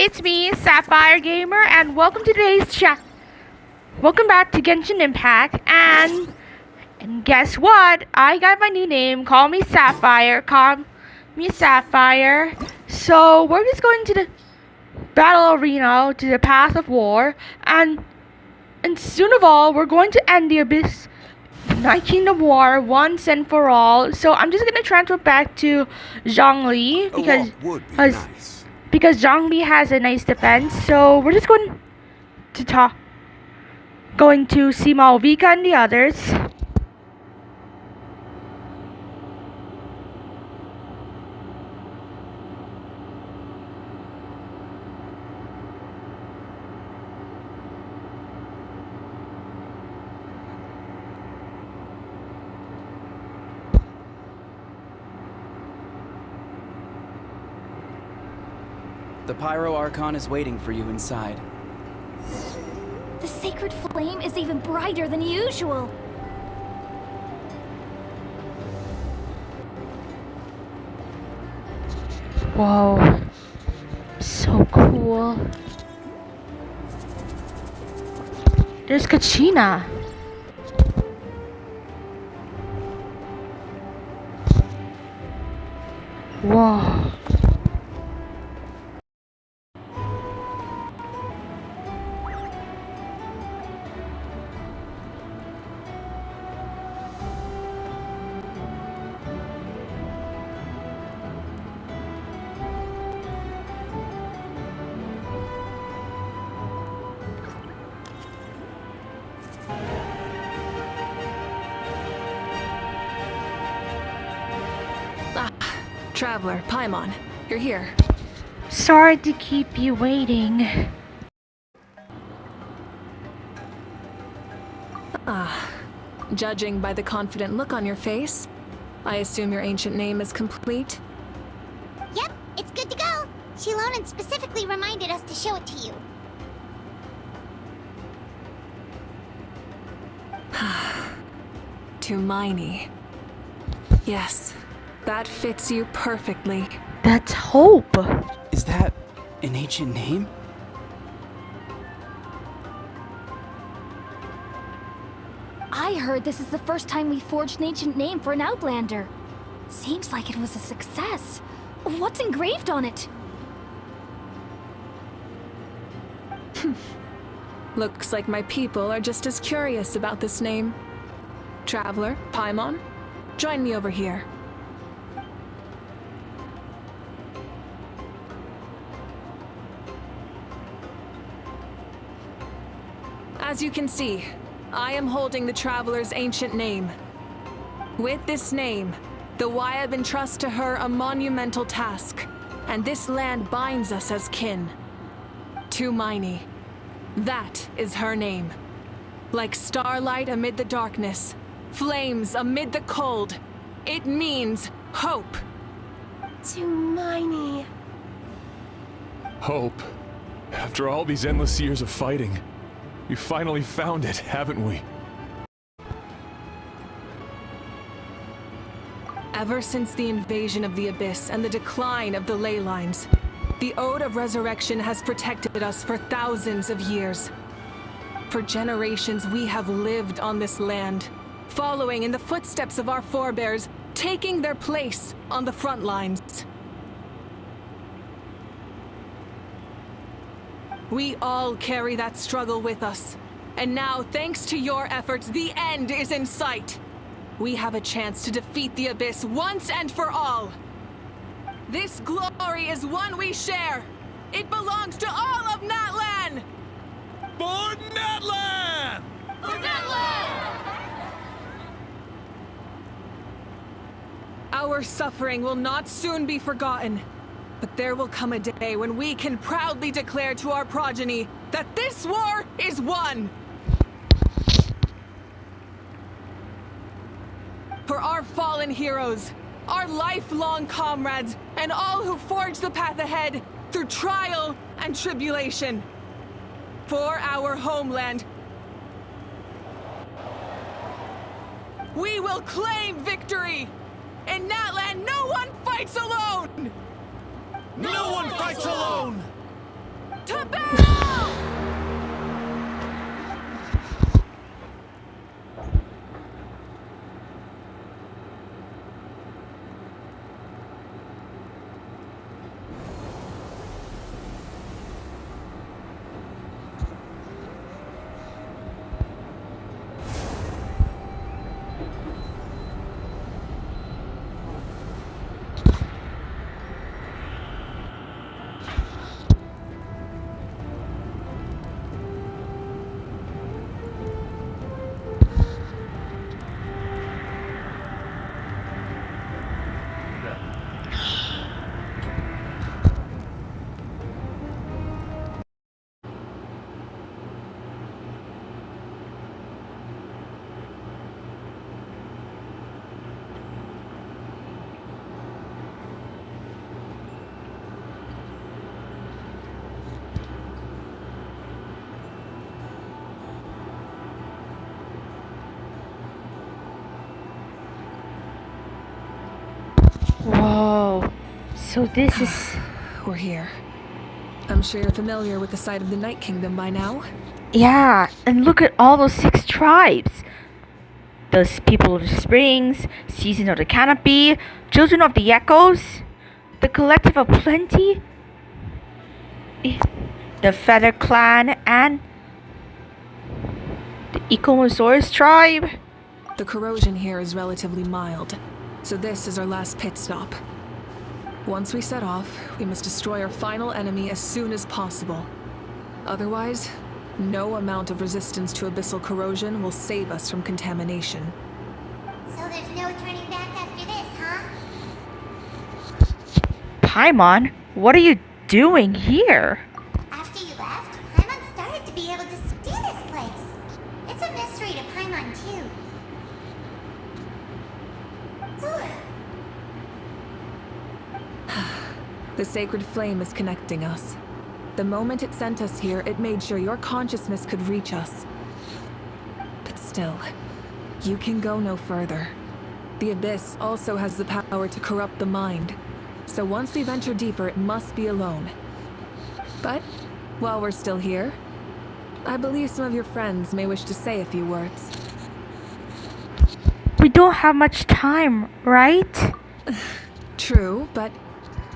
it's me, Sapphire Gamer, and welcome to today's chat. Welcome back to Genshin Impact, and guess what? I got my new name. Call me Sapphire. So we're just going to the battle arena, to the path of war, and soon of all, we're going to end the Abyss Night Kingdom War once and for all. So I'm just gonna transfer back to Zhongli because Zhongli has a nice defense. So we're just going to see Malvika and the others. The Pyro Archon is waiting for you inside. The sacred flame is even brighter than usual. Whoa. So cool. There's Kachina. Whoa. Traveler, Paimon, you're here. Sorry to keep you waiting. Judging by the confident look on your face, I assume your ancient name is complete? Yep, it's good to go. Shilonan specifically reminded us to show it to you. Tumaini. Yes, that fits you perfectly. That's Hope. Is that an ancient name? I heard this is the first time we forged an ancient name for an Outlander. Seems like it was a success. What's engraved on it? Looks like my people are just as curious about this name. Traveler, Paimon, join me over here. As you can see, I am holding the Traveler's ancient name. With this name, the Wyab entrusts to her a monumental task, and this land binds us as kin. Tumaini. That is her name. Like starlight amid the darkness, flames amid the cold, it means hope. Tumaini. Hope. After all these endless years of fighting, we finally found it, haven't we? Ever since the invasion of the Abyss and the decline of the ley lines, the Ode of Resurrection has protected us for thousands of years. For generations, we have lived on this land, following in the footsteps of our forebears, taking their place on the front lines. We all carry that struggle with us. And now, thanks to your efforts, the end is in sight. We have a chance to defeat the Abyss once and for all. This glory is one we share. It belongs to all of Natlan! For Natlan! For Natlan! Our suffering will not soon be forgotten. But there will come a day when we can proudly declare to our progeny that this war is won! For our fallen heroes, our lifelong comrades, and all who forge the path ahead through trial and tribulation. For our homeland, we will claim victory! In Natlan, no one fights alone! No one fights alone! To battle! Whoa. So this is... We're here. I'm sure you're familiar with the site of the Night Kingdom by now. Yeah, and look at all those 6 tribes. Those people of the springs, season of the canopy, children of the echoes, the collective of plenty, the feather clan, and the Ecomosaurus tribe. The corrosion here is relatively mild, so this is our last pit stop. Once we set off, we must destroy our final enemy as soon as possible. Otherwise, no amount of resistance to abyssal corrosion will save us from contamination. So there's no turning back after this, huh? Paimon, what are you doing here? After you left, Paimon started to be able to see this place. It's a mystery to Paimon, too. The sacred flame is connecting us. The moment it sent us here, it made sure your consciousness could reach us. But still, you can go no further. The Abyss also has the power to corrupt the mind. So once we venture deeper, it must be alone. But, while we're still here, I believe some of your friends may wish to say a few words. We don't have much time, right? True, but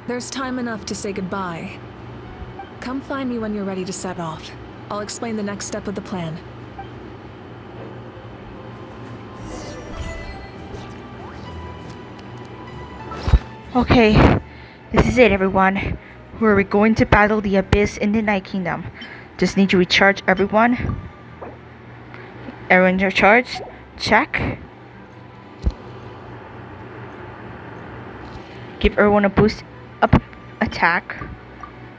there's time enough to say goodbye. Come find me when you're ready to set off. I'll explain the next step of the plan. Okay, this is it, everyone. We're going to battle the Abyss in the Night Kingdom. Just need to recharge everyone. Everyone's recharged. Check. Give everyone a boost up attack.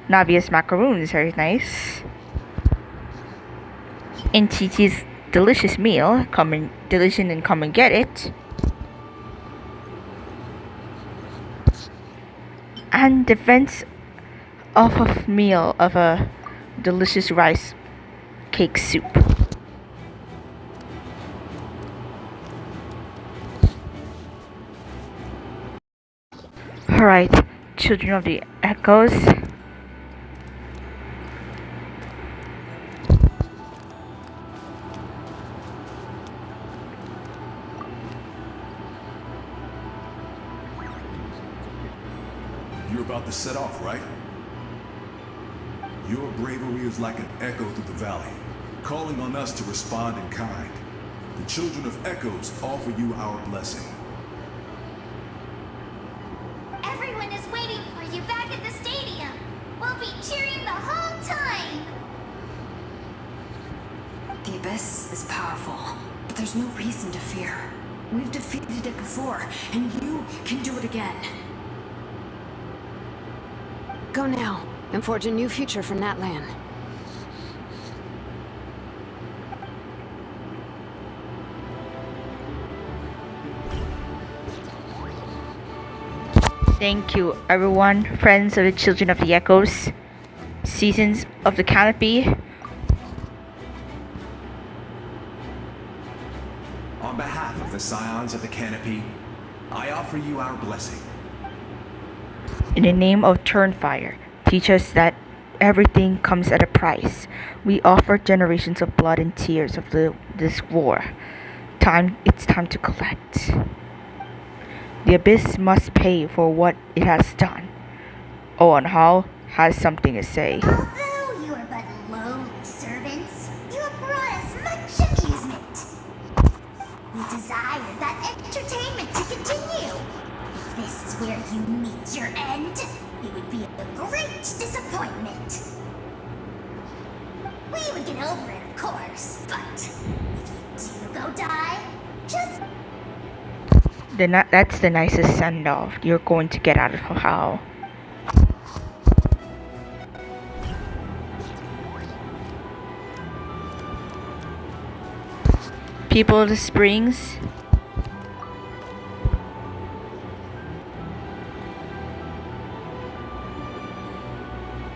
Navia's macaroons are nice. And TT's delicious meal. Come and get it. And defense of a meal of a delicious rice cake soup. Alright, children of the echoes. You're about to set off, right? Your bravery is like an echo through the valley, calling on us to respond in kind. The children of echoes offer you our blessing. Everyone is waiting for you back at the stadium. We'll be cheering the whole time. The Abyss is powerful, but there's no reason to fear. We've defeated it before, and you can do it again. Go now, and forge a new future for Natlan. Thank you, everyone, friends of the Children of the Echoes, Seasons of the Canopy. On behalf of the Scions of the Canopy, I offer you our blessing. In the name of Turnfire, teach us that everything comes at a price. We offer generations of blood and tears of this war. It's time to collect. The Abyss must pay for what it has done. Oh, and Hall has something to say. Although you are but lowly servants, you have brought us much amusement. We desire that entertainment to continue. If this is where you meet your end, it would be a great disappointment. We would get over it, of course, but if you do go die, just... That's the nicest send-off you're going to get out of Hall. People of the Springs.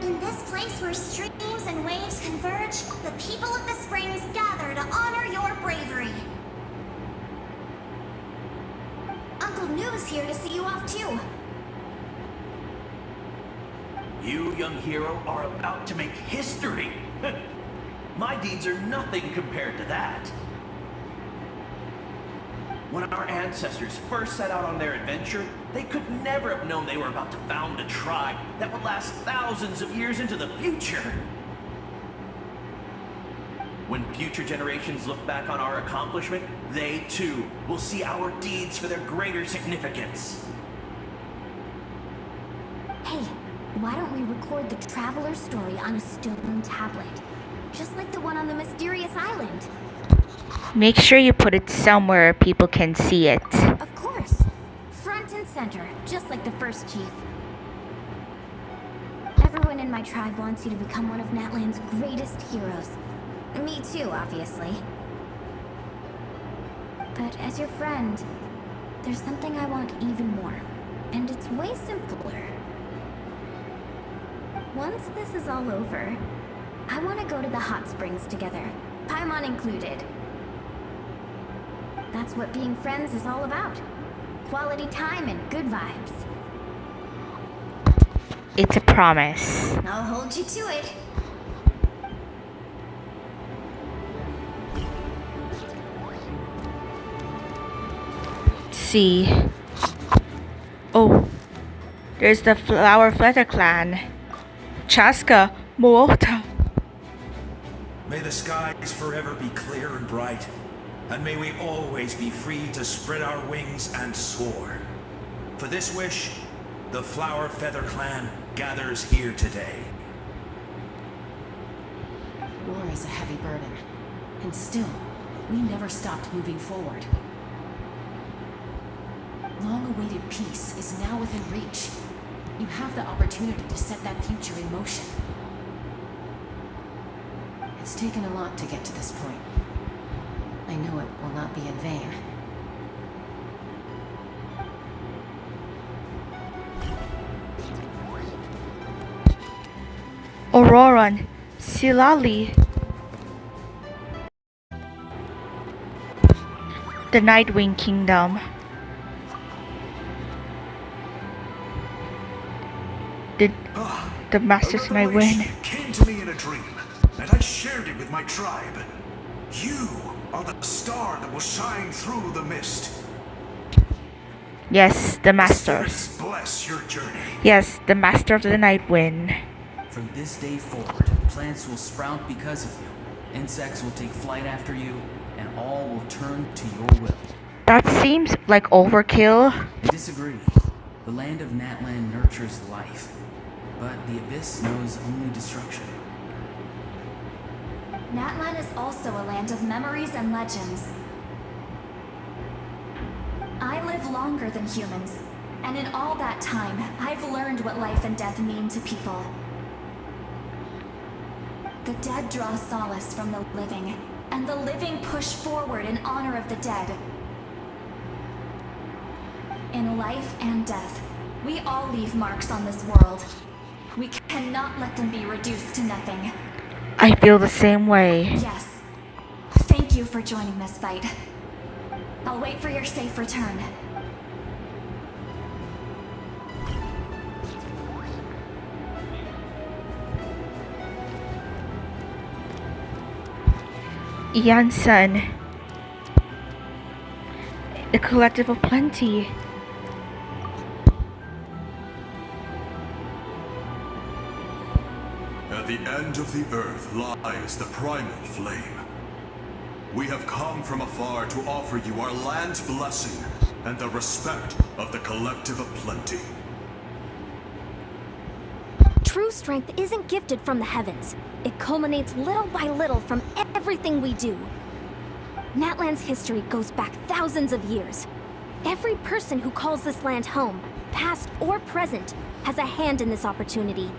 In this place where streams and waves converge, the people of the Springs gather to honor your bravery. Uncle Noo's here to see you off too. You, young hero, are about to make history. My deeds are nothing compared to that. When our ancestors first set out on their adventure, they could never have known they were about to found a tribe that would last thousands of years into the future. When future generations look back on our accomplishment, they too will see our deeds for their greater significance. Hey, why don't we record the traveler's story on a stone tablet? Just like the one on the mysterious island. Make sure you put it somewhere people can see it. Of course. Front and center, just like the first chief. Everyone in my tribe wants you to become one of Natlan's greatest heroes. Me too, obviously. But as your friend, there's something I want even more. And it's way simpler. Once this is all over, I want to go to the hot springs together, Paimon included. That's what being friends is all about. Quality time and good vibes. It's a promise. I'll hold you to it. See. Oh, there's the Flower Feather Clan. Chaska, Moota. May the skies forever be clear and bright, and may we always be free to spread our wings and soar. For this wish, the Flower Feather Clan gathers here today. War is a heavy burden, and still, we never stopped moving forward. Long-awaited peace is now within reach. You have the opportunity to set that future in motion. It's taken a lot to get to this point. I know it will not be in vain. Auroran, Silali. The Nightwing Kingdom. The Masters A Nightwing. revelation came to me in a dream, and I shared it with my tribe. You are the star that will shine through the mist. Yes, the Masters. Spirits bless your journey. Yes, the Master of the Nightwind. From this day forward, plants will sprout because of you. Insects will take flight after you, and all will turn to your will. That seems like overkill. I disagree. The land of Natlan nurtures life, but the Abyss knows only destruction. Natlan is also a land of memories and legends. I live longer than humans, and in all that time, I've learned what life and death mean to people. The dead draw solace from the living, and the living push forward in honor of the dead. In life and death, we all leave marks on this world. We cannot let them be reduced to nothing. I feel the same way. Yes. Thank you for joining this fight. I'll wait for your safe return. Jansen. The collective of plenty. At the end of the earth lies the primal flame. We have come from afar to offer you our land's blessing and the respect of the collective of plenty. True strength isn't gifted from the heavens. It culminates little by little from everything we do. Natlan's history goes back thousands of years. Every person who calls this land home, past or present, has a hand in this opportunity.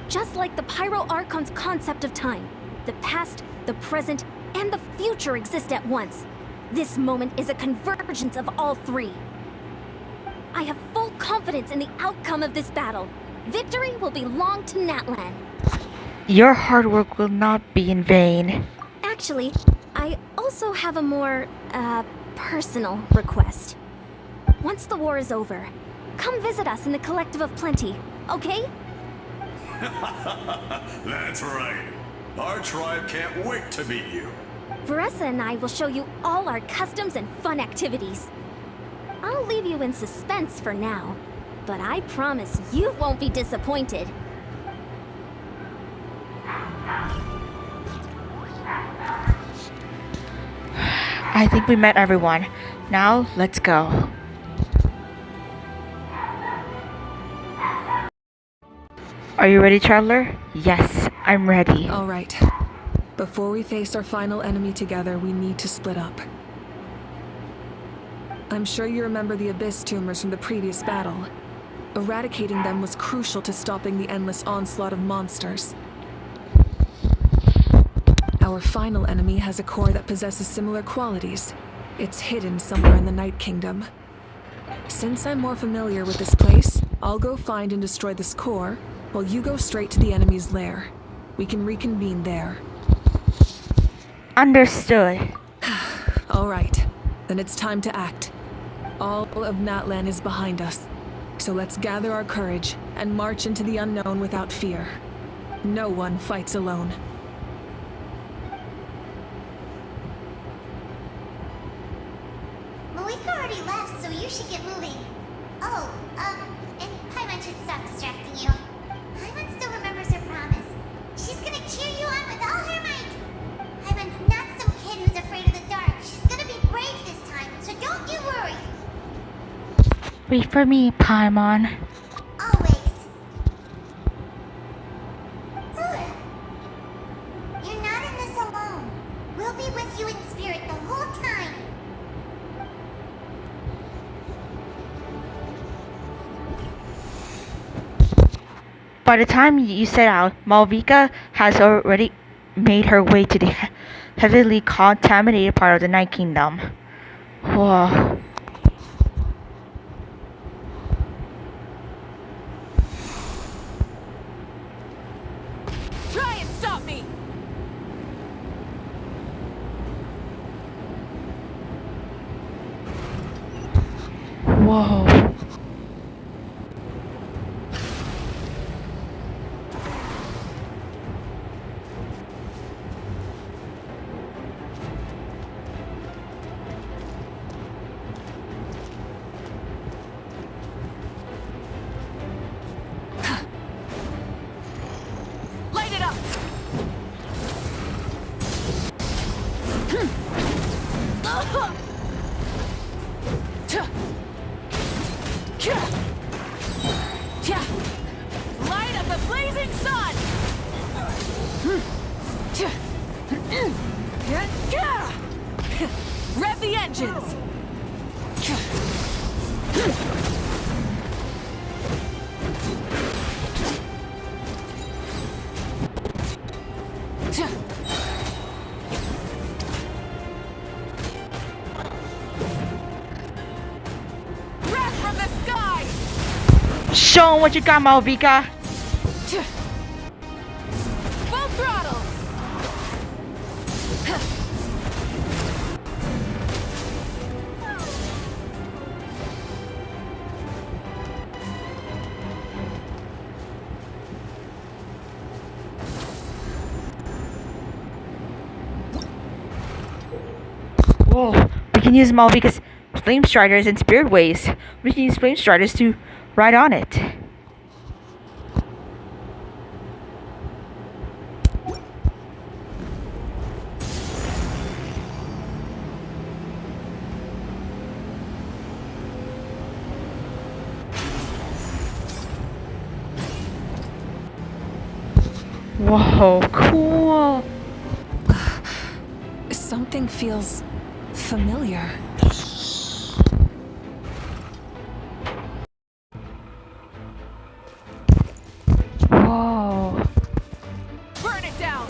Just like the Pyro Archon's concept of time, the past, the present, and the future exist at once. This moment is a convergence of all three. I have full confidence in the outcome of this battle. Victory will belong to Natlan. Your hard work will not be in vain. Actually, I also have a more, personal request. Once the war is over, come visit us in the Collective of Plenty, okay? That's right. Our tribe can't wait to meet you. Veressa and I will show you all our customs and fun activities. I'll leave you in suspense for now, but I promise you won't be disappointed. I think we met everyone. Now, let's go. Are you ready, Traveler? Yes, I'm ready. All right. Before we face our final enemy together, we need to split up. I'm sure you remember the Abyss tumors from the previous battle. Eradicating them was crucial to stopping the endless onslaught of monsters. Our final enemy has a core that possesses similar qualities. It's hidden somewhere in the Night Kingdom. Since I'm more familiar with this place, I'll go find and destroy this core, while you go straight to the enemy's lair. We can reconvene there. Understood. All right, then it's time to act. All of Natlan is behind us, so let's gather our courage and march into the unknown without fear. No one fights alone. Malika already left, so you should get moving. Oh, and Paimon should stop distracting you. Paimon still remembers her promise. She's gonna cheer you on with all her might. Paimon's not some kid who's afraid of the dark. She's gonna be brave this time, so don't you worry. Wait for me, Paimon. Always. You're not in this alone. We'll be with you in spirit the whole time. By the time you set out, Malvika has already made her way to the heavily contaminated part of the Night Kingdom. Whoa. Try and stop me! Whoa. Light it up! Light up the blazing sun! Rev the engines! Breath from the sky! Show 'em what you got, Malvika. Full throttle! Oh, we can use Malvika's flame striders and spirit waves. We can use flame striders to ride on it. Whoa, cool. Something feels familiar. Whoa. Burn it down!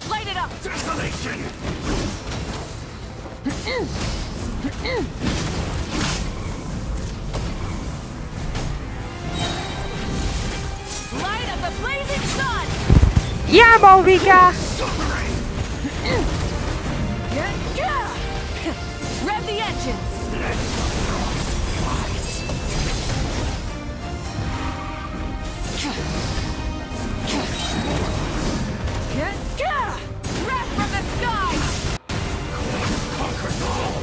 Light it up! Desolation! Light of the blazing sun! Yeah, Malvika! Rev the engines! Wrath from the sky! Conquers all!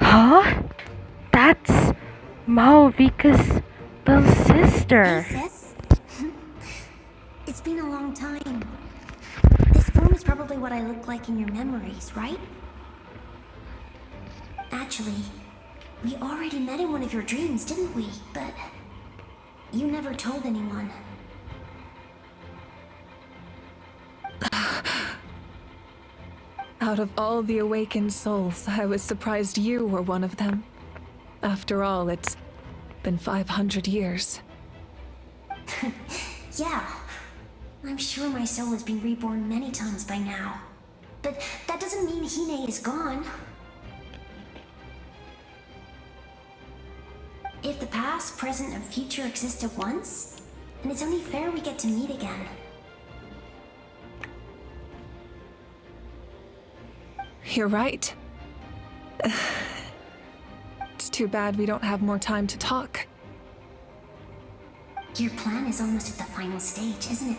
Huh? That's Malvika's little sister. Hey, sis. It's been a long time. This form is probably what I look like in your memories, right? Actually, we already met in one of your dreams, didn't we? But you never told anyone. Out of all the awakened souls, I was surprised you were one of them. After all, it's been 500 years. Yeah. I'm sure my soul has been reborn many times by now. But that doesn't mean Hine is gone. If the past, present, and future exist at once, then it's only fair we get to meet again. You're right. It's too bad we don't have more time to talk. Your plan is almost at the final stage, isn't it?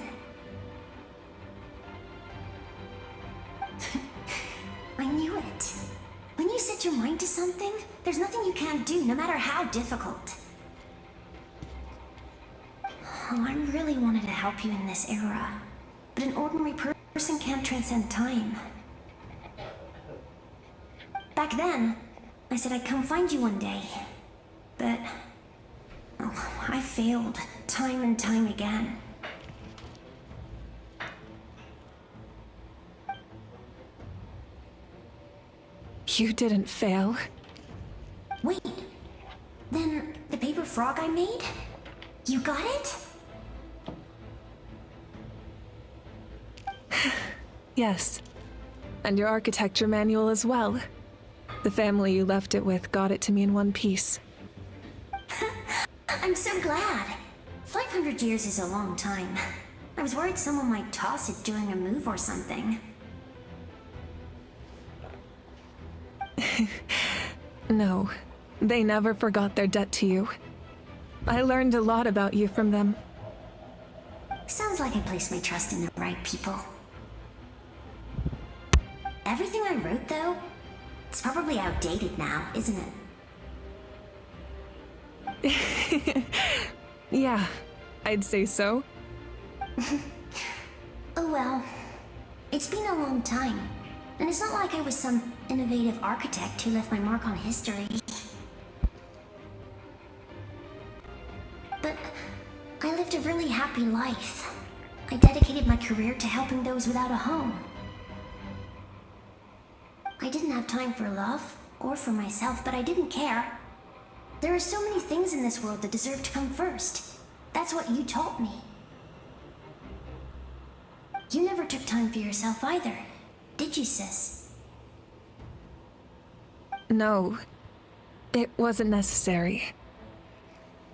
I knew it. When you set your mind to something, there's nothing you can't do, no matter how difficult. Oh, I really wanted to help you in this era, but an ordinary person can't transcend time. Back then, I said I'd come find you one day, but oh, I failed time and time again. You didn't fail. Wait, then the paper frog I made? You got it? Yes. And your architecture manual as well. The family you left it with got it to me in one piece. I'm so glad. 500 years is a long time. I was worried someone might toss it during a move or something. No, they never forgot their debt to you. I learned a lot about you from them. Sounds like I placed my trust in the right people. Everything I wrote, though, it's probably outdated now, isn't it? Yeah, I'd say so. Oh well. It's been a long time. And it's not like I was some innovative architect who left my mark on history. But I lived a really happy life. I dedicated my career to helping those without a home. I didn't have time for love, or for myself, but I didn't care. There are so many things in this world that deserve to come first. That's what you taught me. You never took time for yourself either, did you, sis? No, it wasn't necessary.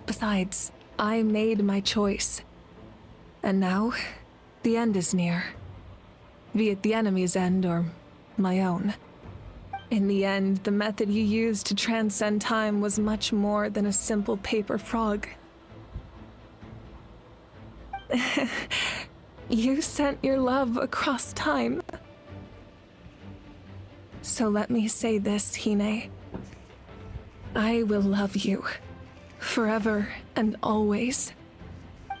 Besides, I made my choice. And now, the end is near. Be it the enemy's end or my own. In the end, the method you used to transcend time was much more than a simple paper frog. You sent your love across time. So let me say this, Hine. I will love you. Forever and always.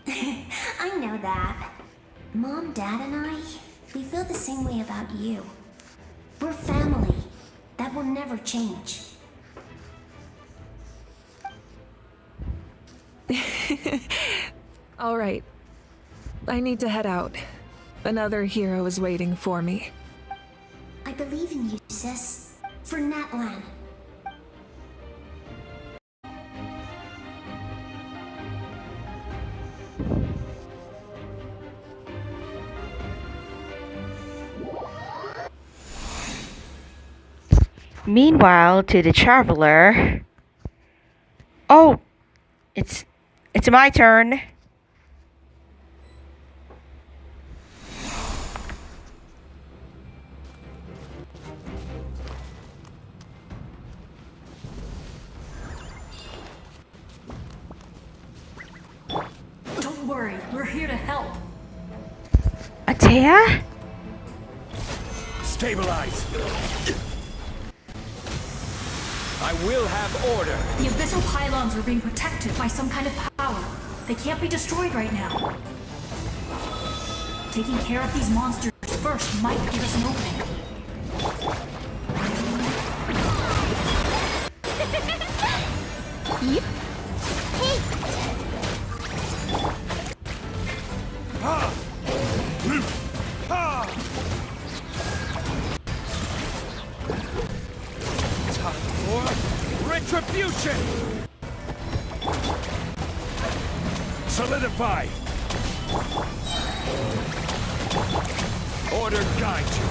I know that. Mom, Dad, and I, we feel the same way about you. We're family. That will never change. All right. I need to head out. Another hero is waiting for me. I believe in you, sis. For Natlan. Meanwhile, to the traveler. Oh, it's my turn. Don't worry, we're here to help. Atea? Stabilize! I will have order. The abyssal pylons are being protected by some kind of power. They can't be destroyed right now. Taking care of these monsters first might give us an opening. Yep. Hey! Time for retribution! Solidify! Order guide you.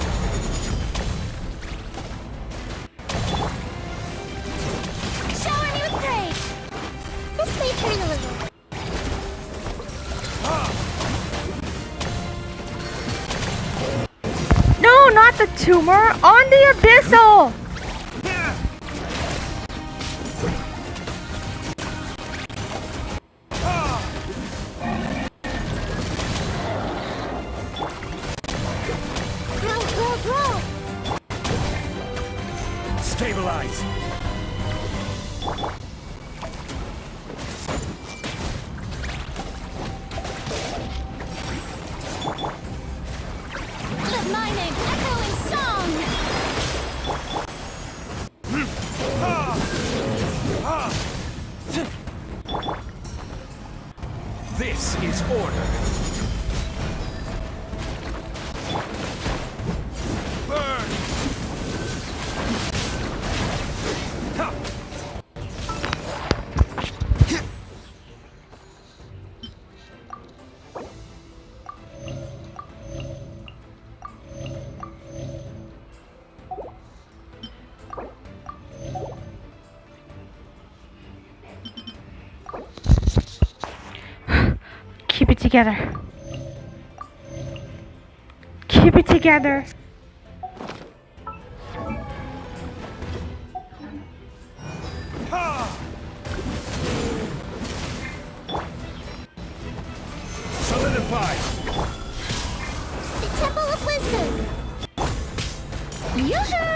Shower me with praise! This may turn a little. No, not the tumor! On the abyssal! Roll! Stabilize! Let my name echo in song! This is order. Burn! Ha! Keep it together. Keep it together. Solidify! The Temple of Wisdom! Yoo-hoo!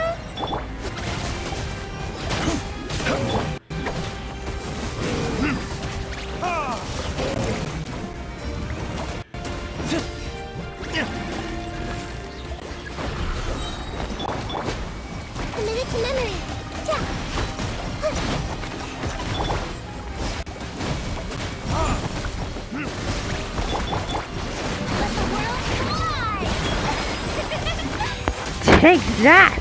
Committed to memory! Let the Take that!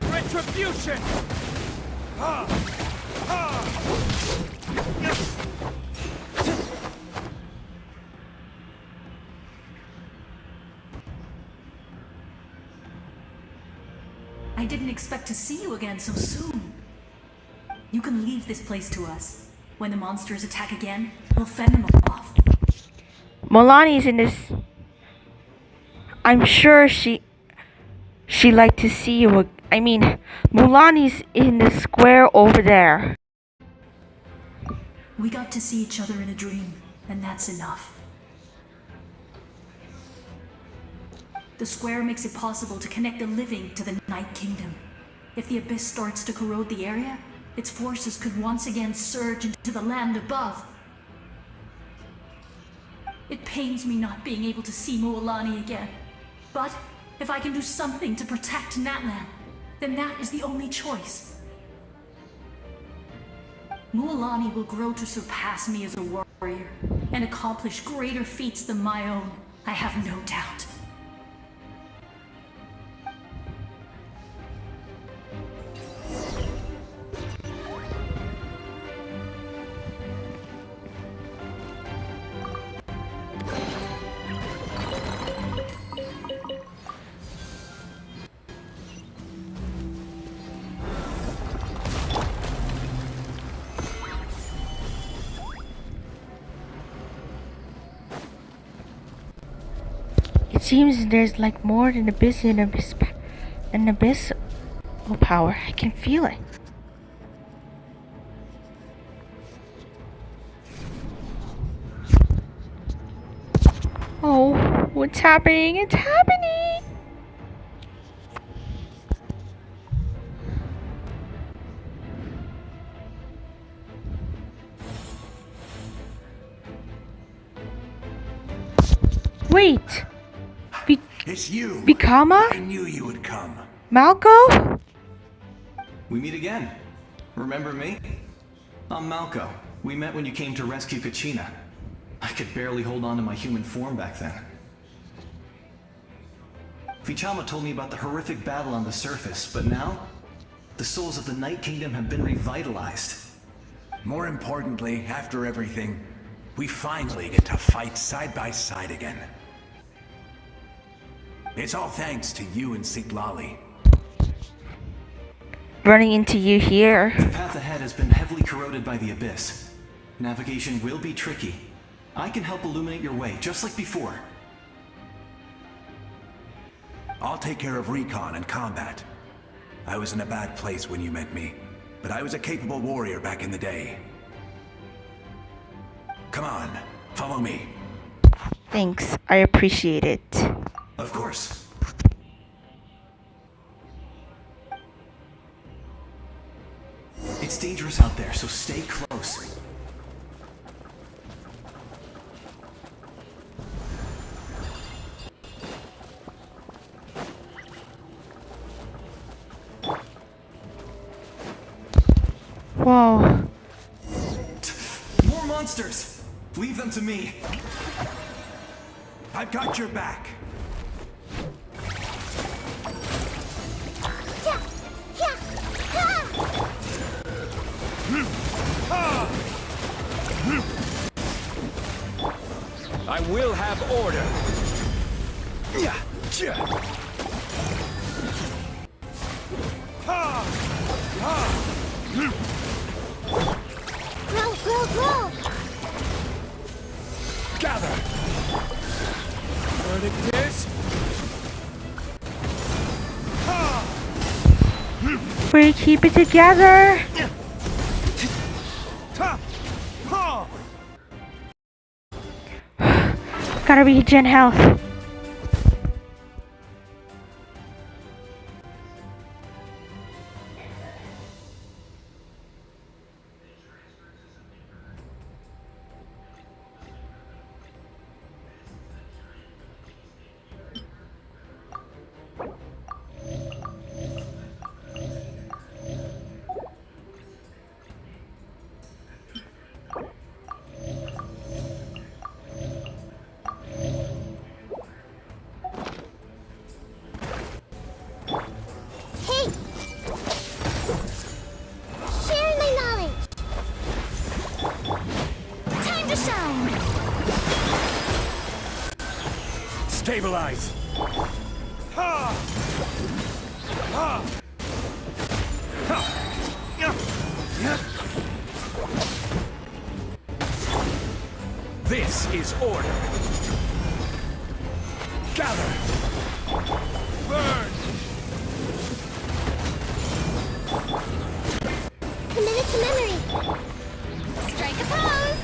Retribution! I didn't expect to see you again so soon. You can leave this place to us. When the monsters attack again, we'll fend them off. Milani's in this. I'm sure she'd like to see you. I mean, Mulani's in the square over there. We got to see each other in a dream, and that's enough. The square makes it possible to connect the living to the Night Kingdom. If the abyss starts to corrode the area, its forces could once again surge into the land above. It pains me not being able to see Mualani again. But if I can do something to protect Natlan, then that is the only choice. Mualani will grow to surpass me as a warrior and accomplish greater feats than my own, I have no doubt. It seems there's like more than abyss and abyss power. I can feel it. Oh, what's happening? It's happening! Wait! It's you! Bikama? I knew you would come. Malco? We meet again. Remember me? I'm Malco. We met when you came to rescue Kachina. I could barely hold on to my human form back then. Vichama told me about the horrific battle on the surface, but now, the souls of the Night Kingdom have been revitalized. More importantly, after everything, we finally get to fight side by side again. It's all thanks to you and Sitlali. Running into you here. The path ahead has been heavily corroded by the abyss. Navigation will be tricky. I can help illuminate your way, just like before. I'll take care of recon and combat. I was in a bad place when you met me, but I was a capable warrior back in the day. Come on, follow me. Thanks, I appreciate it. Of course. It's dangerous out there, so stay close. Whoa. More monsters! Leave them to me. I've got your back. I will have order. Grow! Gather. Verdict is We keep it together. Gotta regen health. Stabilize! This is order. Gather! Burn! Committed to memory. Strike a pose.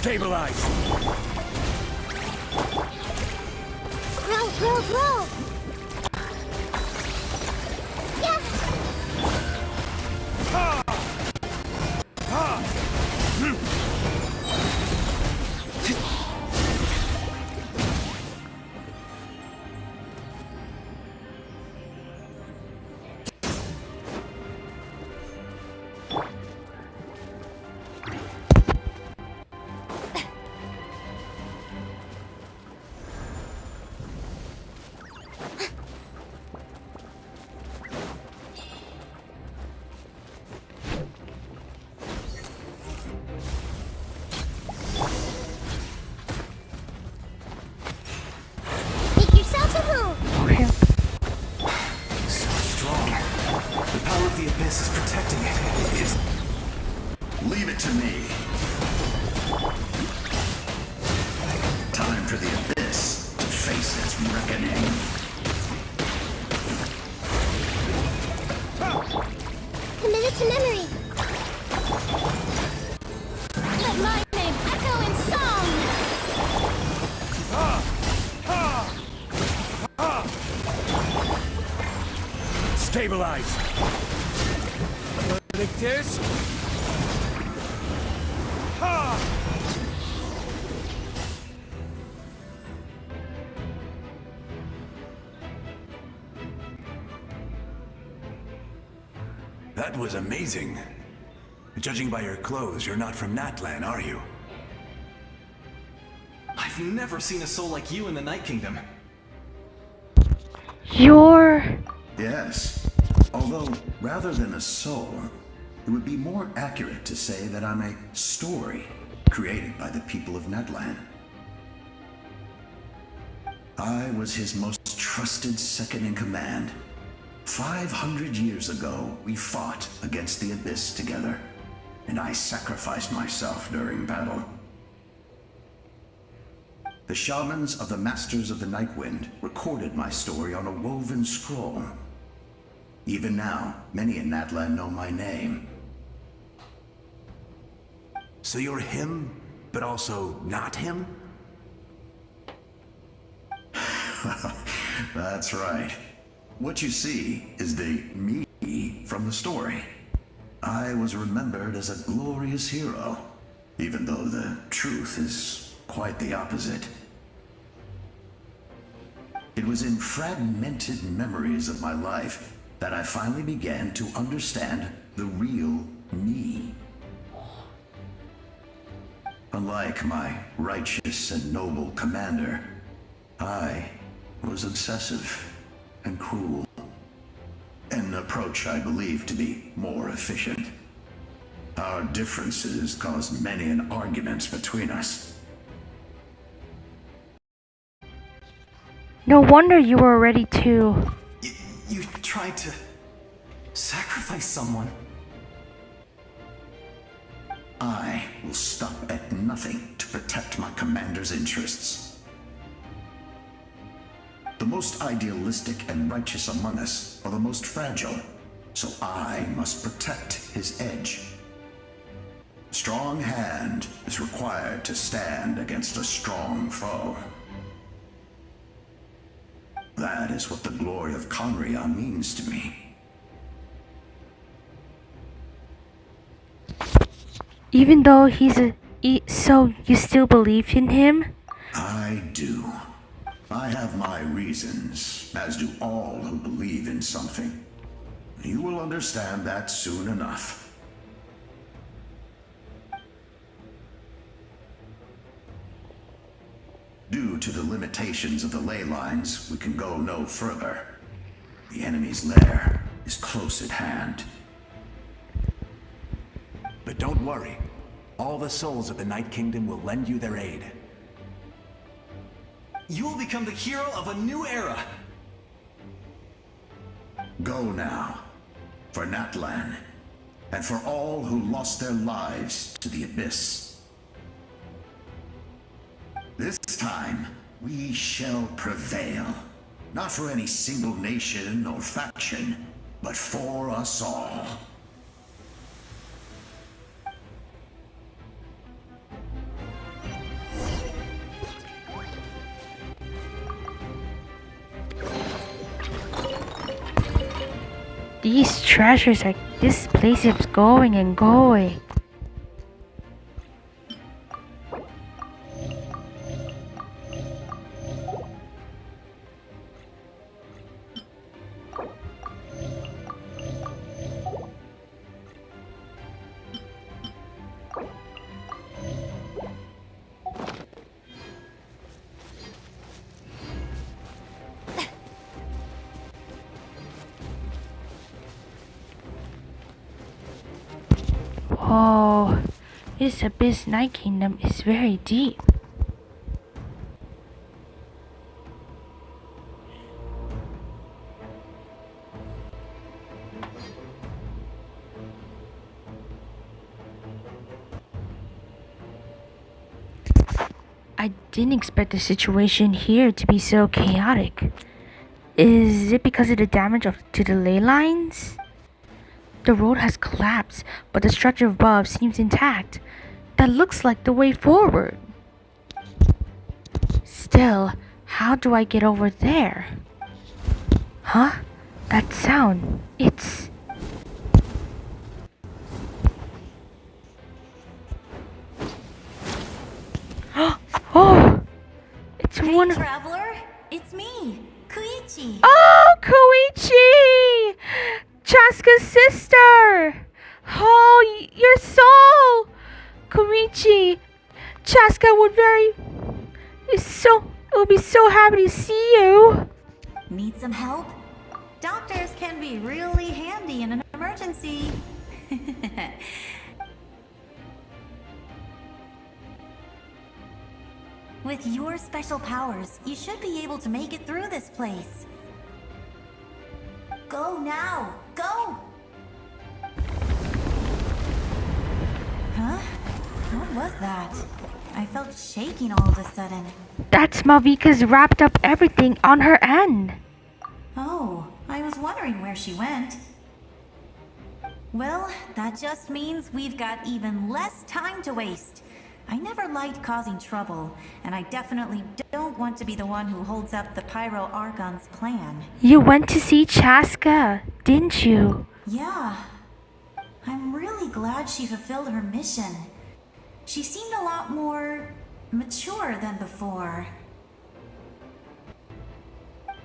Stabilize! Grow. Yeah. Make yourselves at home. Okay. So strong. The power of the abyss is protecting it. It's... Leave it to me. Time for the abyss to face its reckoning. Committed to memory. Let my name echo in song. Stabilize! Like this? That was amazing. Judging by your clothes, you're not from Natlan, are you? I've never seen a soul like you in the Night Kingdom. You're... Yes. Although, rather than a soul, it would be more accurate to say that I'm a story created by the people of Natlan. I was his most trusted second-in-command. 500 years ago, we fought against the Abyss together, and I sacrificed myself during battle. The shamans of the Masters of the Nightwind recorded my story on a woven scroll. Even now, many in Natlan know my name. So you're him, but also not him? That's right. What you see is the me from the story. I was remembered as a glorious hero, even though the truth is quite the opposite. It was in fragmented memories of my life that I finally began to understand the real me. Unlike my righteous and noble commander, I was obsessive and cruel. An approach I believe to be more efficient. Our differences caused many an arguments between us. No wonder you were ready to... You tried to sacrifice someone. I will stop at nothing to protect my commander's interests. The most idealistic and righteous among us are the most fragile, so I must protect his edge. A strong hand is required to stand against a strong foe. That is what the glory of Conria means to me. Even though he's a... So you still believe in him? I do. I have my reasons, as do all who believe in something. You will understand that soon enough. Due to the limitations of the ley lines, we can go no further. The enemy's lair is close at hand. But don't worry. All the souls of the Night Kingdom will lend you their aid. You will become the hero of a new era. Go now. For Natlan. And for all who lost their lives to the Abyss. This time, we shall prevail. Not for any single nation or faction, but for us all. These treasures are. This place keeps going and going. Oh, this Abyss Night Kingdom is very deep. I didn't expect the situation here to be so chaotic. Is it because of the damage to the ley lines? The road has collapsed, but the structure above seems intact. That looks like the way forward. Still, how do I get over there? Huh? That sound. It's... Oh! It's Hey, one... traveler! It's me, Koichi! Oh, Koichi! Chaska's sister! Oh, your soul! Koichi, Chaska would be so happy to see you. Need some help? Doctors can be really handy in an emergency. With your special powers, you should be able to make it through this place. Go now! Go! Huh? What was that? I felt shaking all of a sudden. That's Malvika's wrapped up everything on her end. Oh, I was wondering where she went. Well, that just means we've got even less time to waste. I never liked causing trouble, and I definitely don't want to be the one who holds up the Pyro Archon's plan. You went to see Chaska, didn't you? Yeah. I'm really glad she fulfilled her mission. She seemed a lot more mature than before.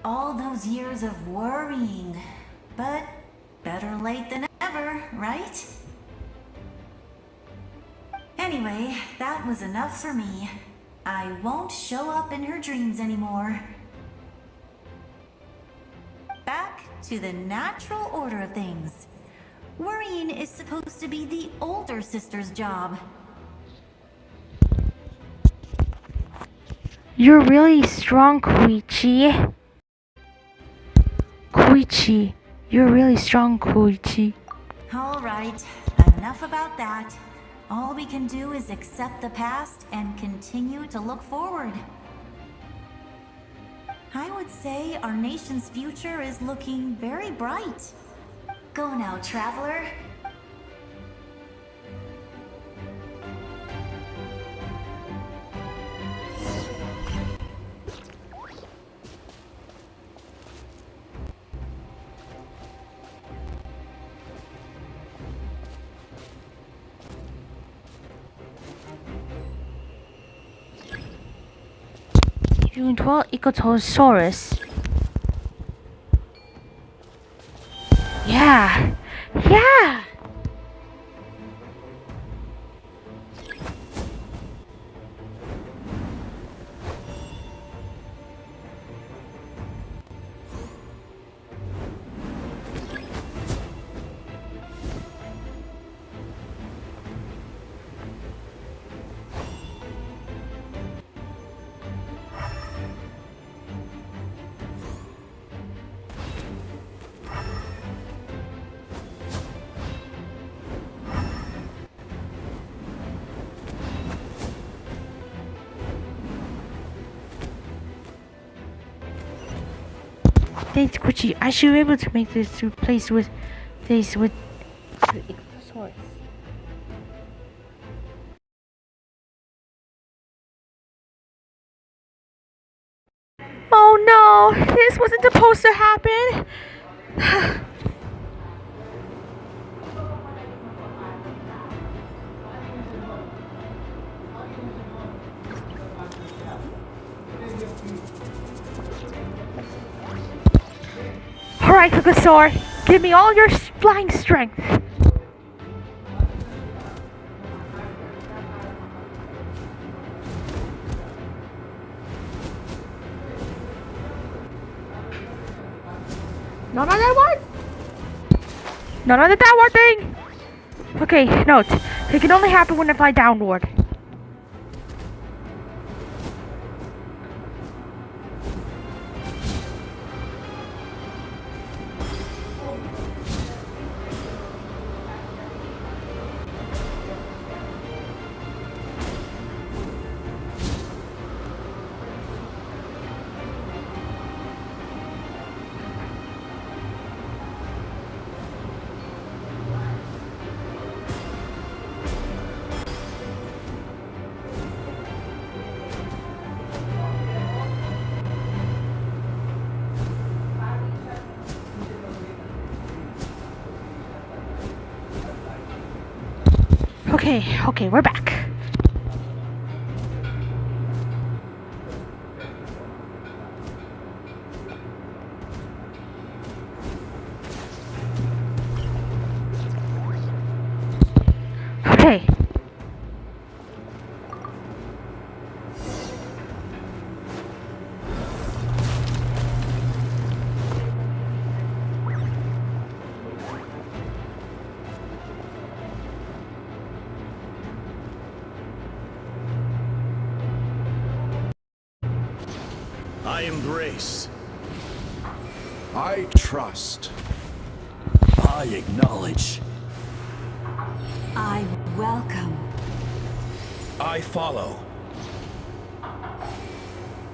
All those years of worrying, but better late than ever, right? Anyway, that was enough for me. I won't show up in her dreams anymore. Back to the natural order of things. Worrying is supposed to be the older sister's job. You're really strong, Koichi. Koichi, you're really strong, Koichi. All right, enough about that. All we can do is accept the past and continue to look forward. I would say our nation's future is looking very bright. Go now, traveler. June 12 Ecotosaurus. Yeah! Yeah! Thanks, Gucci. I should be able to make this replace with this with source. Oh no, this wasn't supposed to happen. Alright, Kukasaur, give me all your flying strength. None of that one? None of the downward thing? Okay, note. It can only happen when I fly downward. Okay, we're back. Okay. I embrace. I trust. I acknowledge. I welcome. I follow.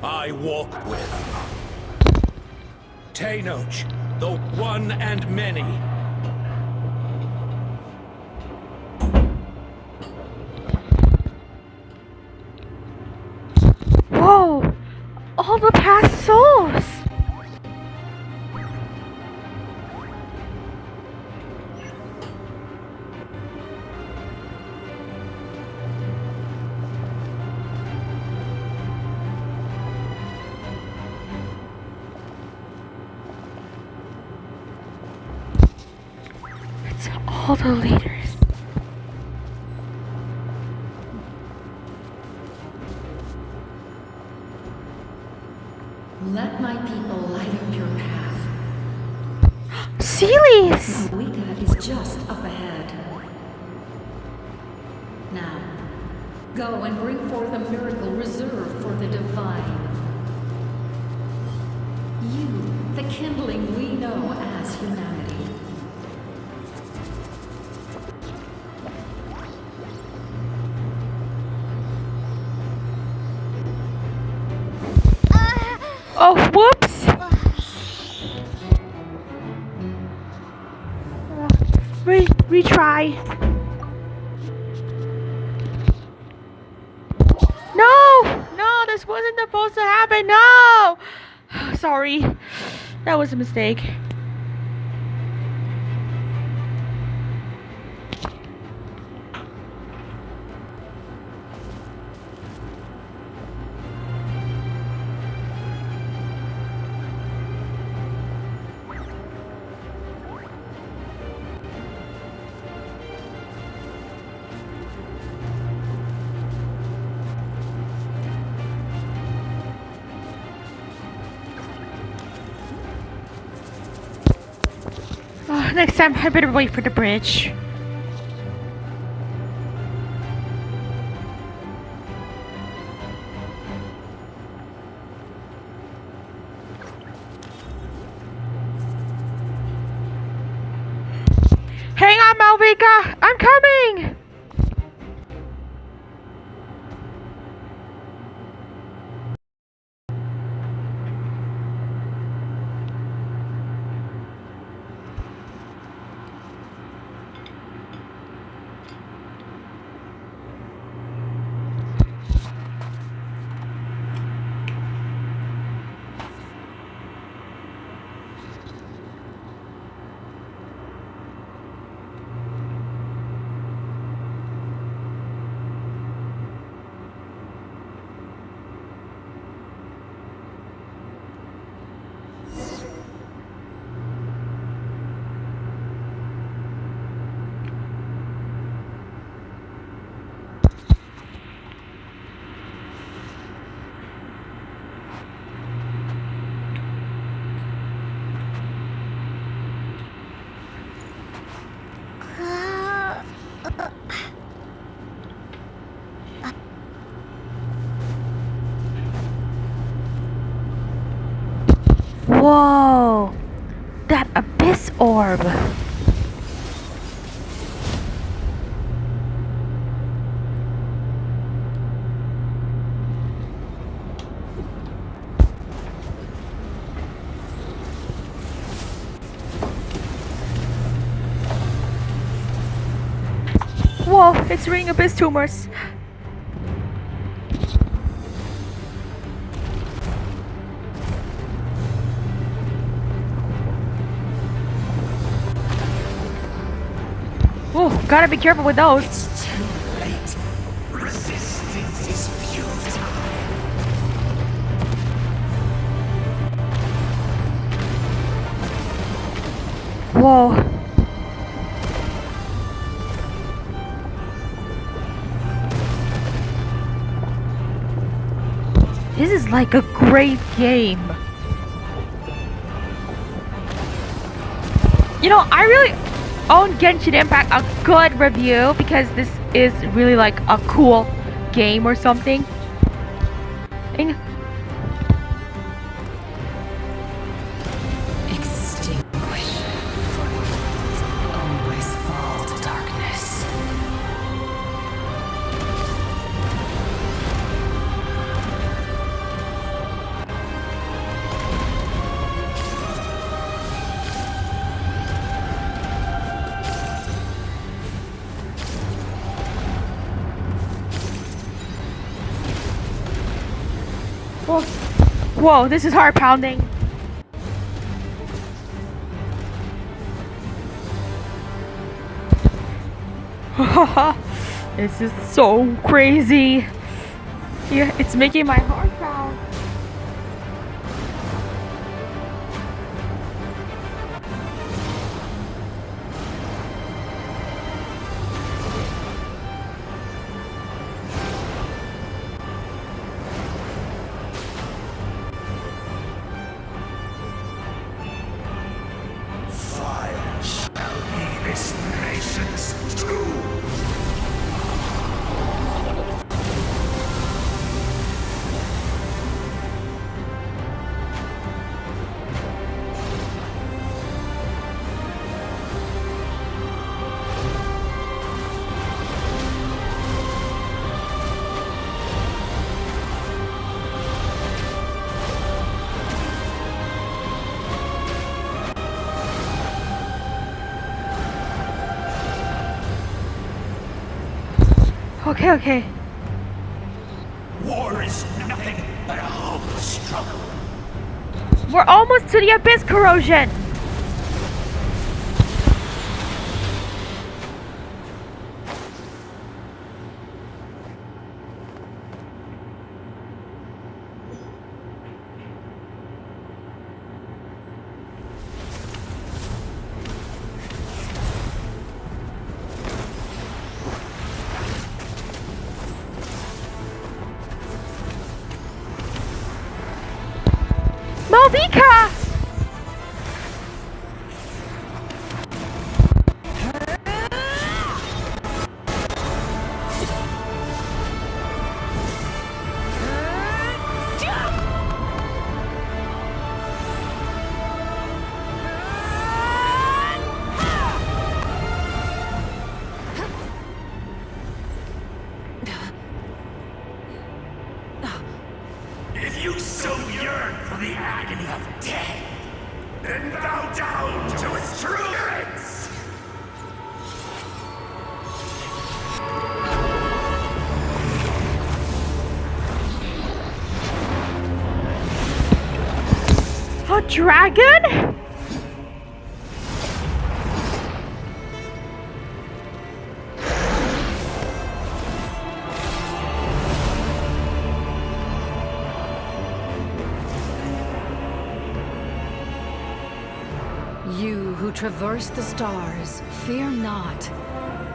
I walk with. Tenoch, the one and many. Whoa! All the past souls! It's all the leaders. Let my people light up your path. Sealies! Wika is just up ahead. Now, go and bring forth a miracle reserved for the divine. You, the kindling we know as humanity. Oh, whoops! Retry. No, this wasn't supposed to happen. No, sorry, that was a mistake. Next time, I better wait for the bridge. Hang on, Malvika! I'm coming! Whoa! That abyss orb! Whoa, it's ringing abyss tumors. Whoa, gotta be careful with those. It's too late. Resistance is futile. Whoa. This is like a great game. You know, I really own Genshin Impact a good review because this is really like a cool game or something. Extinguish, for the world always fall to darkness. Whoa, whoa, this is heart pounding. This is so crazy. Yeah, it's making my heart pound. Fire shall be this nation's tomb. Okay, okay. War is nothing but a hopeless struggle. We're almost to the abyss corrosion. Malvika! If you so yearn for the agony of death, then bow down to its truants! A dragon? You who traverse the stars, fear not.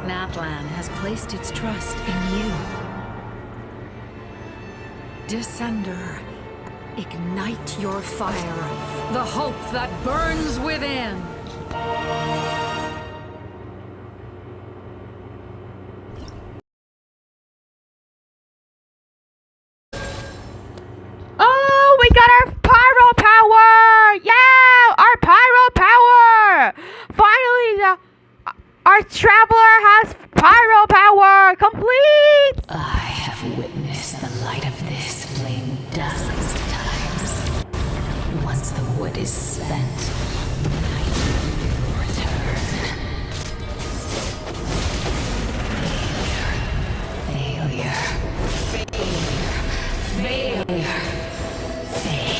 Natlan has placed its trust in you. Descender, ignite your fire, the hope that burns within. Oh, we got our pyro power! Yeah! Our traveler has pyro power complete! I have witnessed the light of this flame dozens of times. Once the wood is spent, night will return. Failure. Failure. Failure.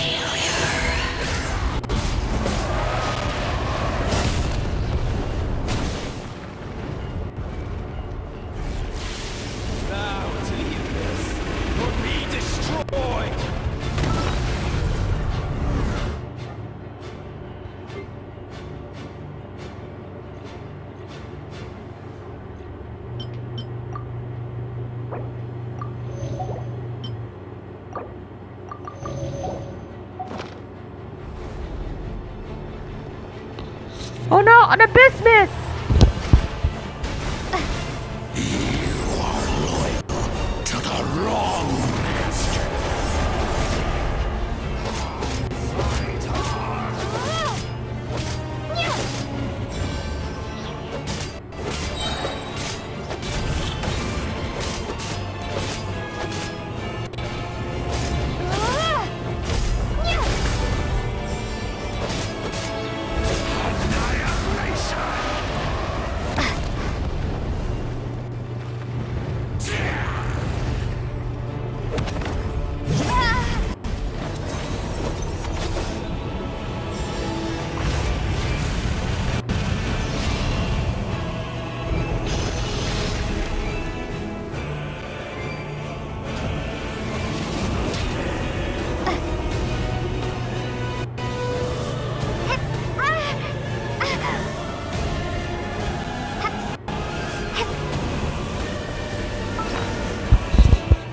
Oh no, an abyss mist! You are loyal to the wrong master.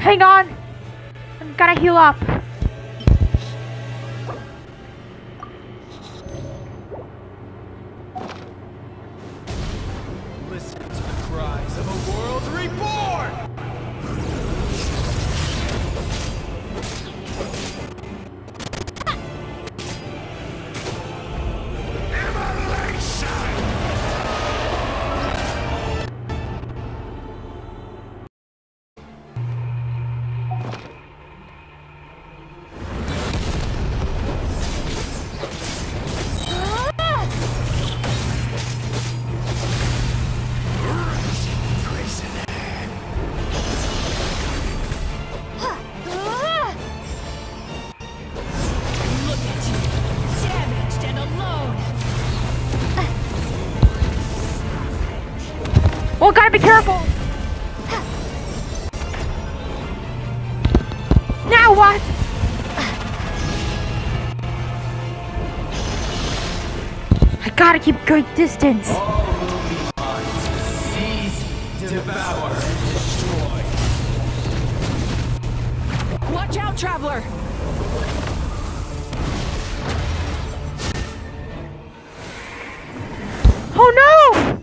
Hang on! I gotta heal up. Listen to the cries of a world reborn! Oh, gotta be careful! Now what? I gotta keep good distance. Seize, devour, destroy. Watch out, traveler! Oh no!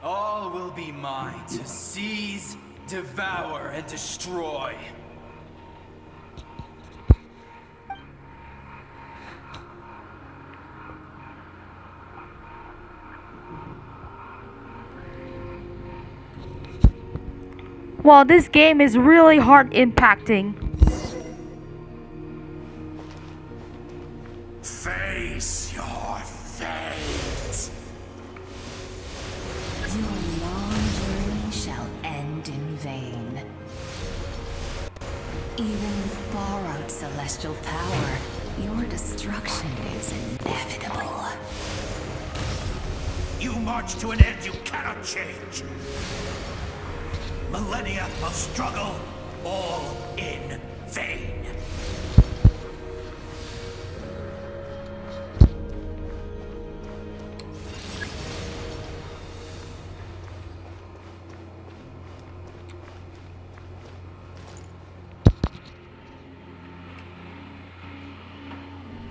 All will be mine to seize, devour, and destroy. Well, this game is really heart impacting. Face your fate. Your long journey shall end in vain. Even with borrowed celestial power, your destruction is inevitable. You march to an end you cannot change. Millennia of struggle, all in vain.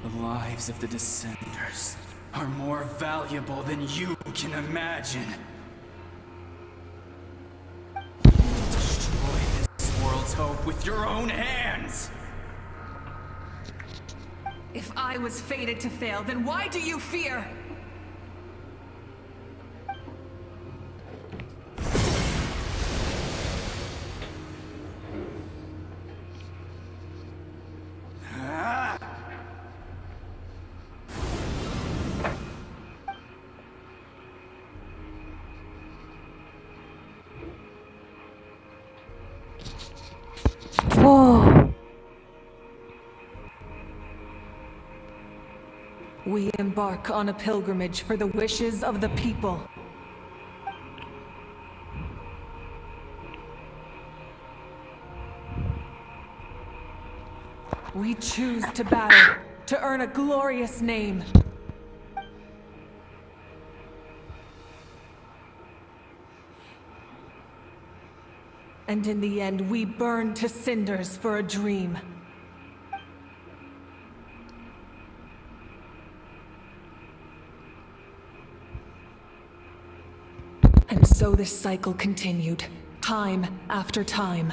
The lives of the Descenders are more valuable than you can imagine. world's hope with your own hands! If I was fated to fail, then why do you fear? Whoa. We embark on a pilgrimage for the wishes of the people. We choose to battle, to earn a glorious name. And in the end, we burn to cinders for a dream. And so this cycle continued, time after time.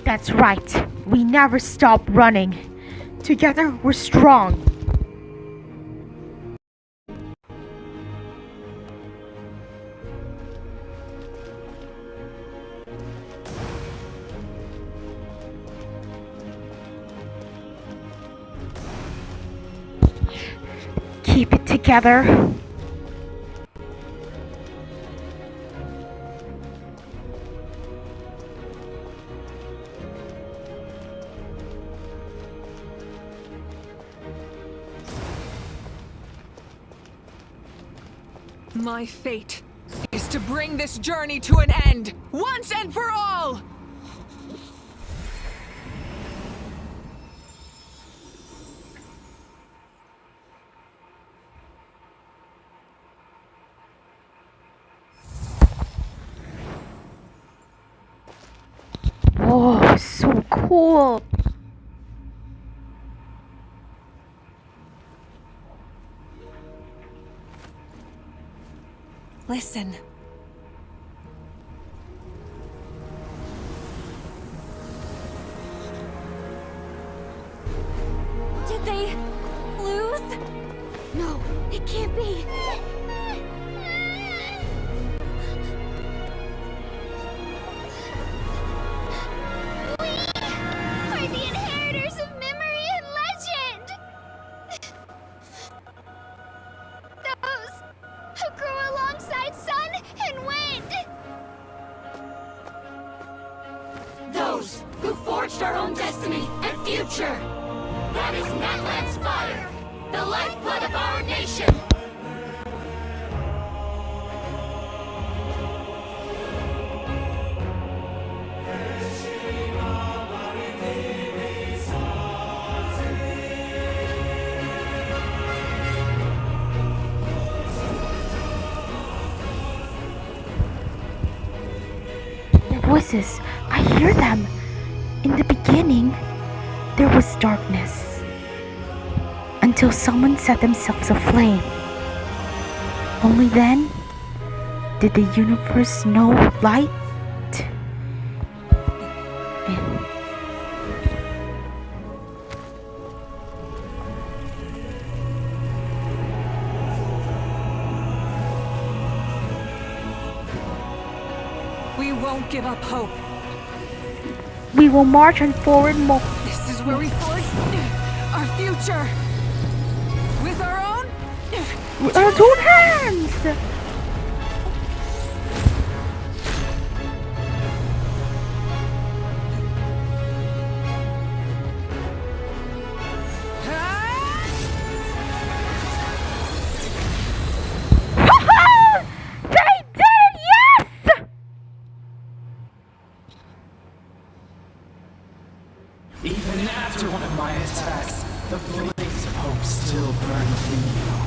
That's right. We never stop running. Together, we're strong. Keep it together. My fate is to bring this journey to an end, once and for all! Oh, so cool. Listen. Did they lose? No, it can't be. We're the inheritors of memory and legend! Those who grew alongside sun and wind! Those who forged our own destiny and future! That is Natlan's fire, the lifeblood of our nation! Their voices, I hear them. In the beginning, there was darkness. Until someone set themselves aflame. Only then did the universe know light. We won't give up hope. We will march on forward more. This is where we forge our future. With our own hands. Even after one of my attacks, the flames of hope still burn within you.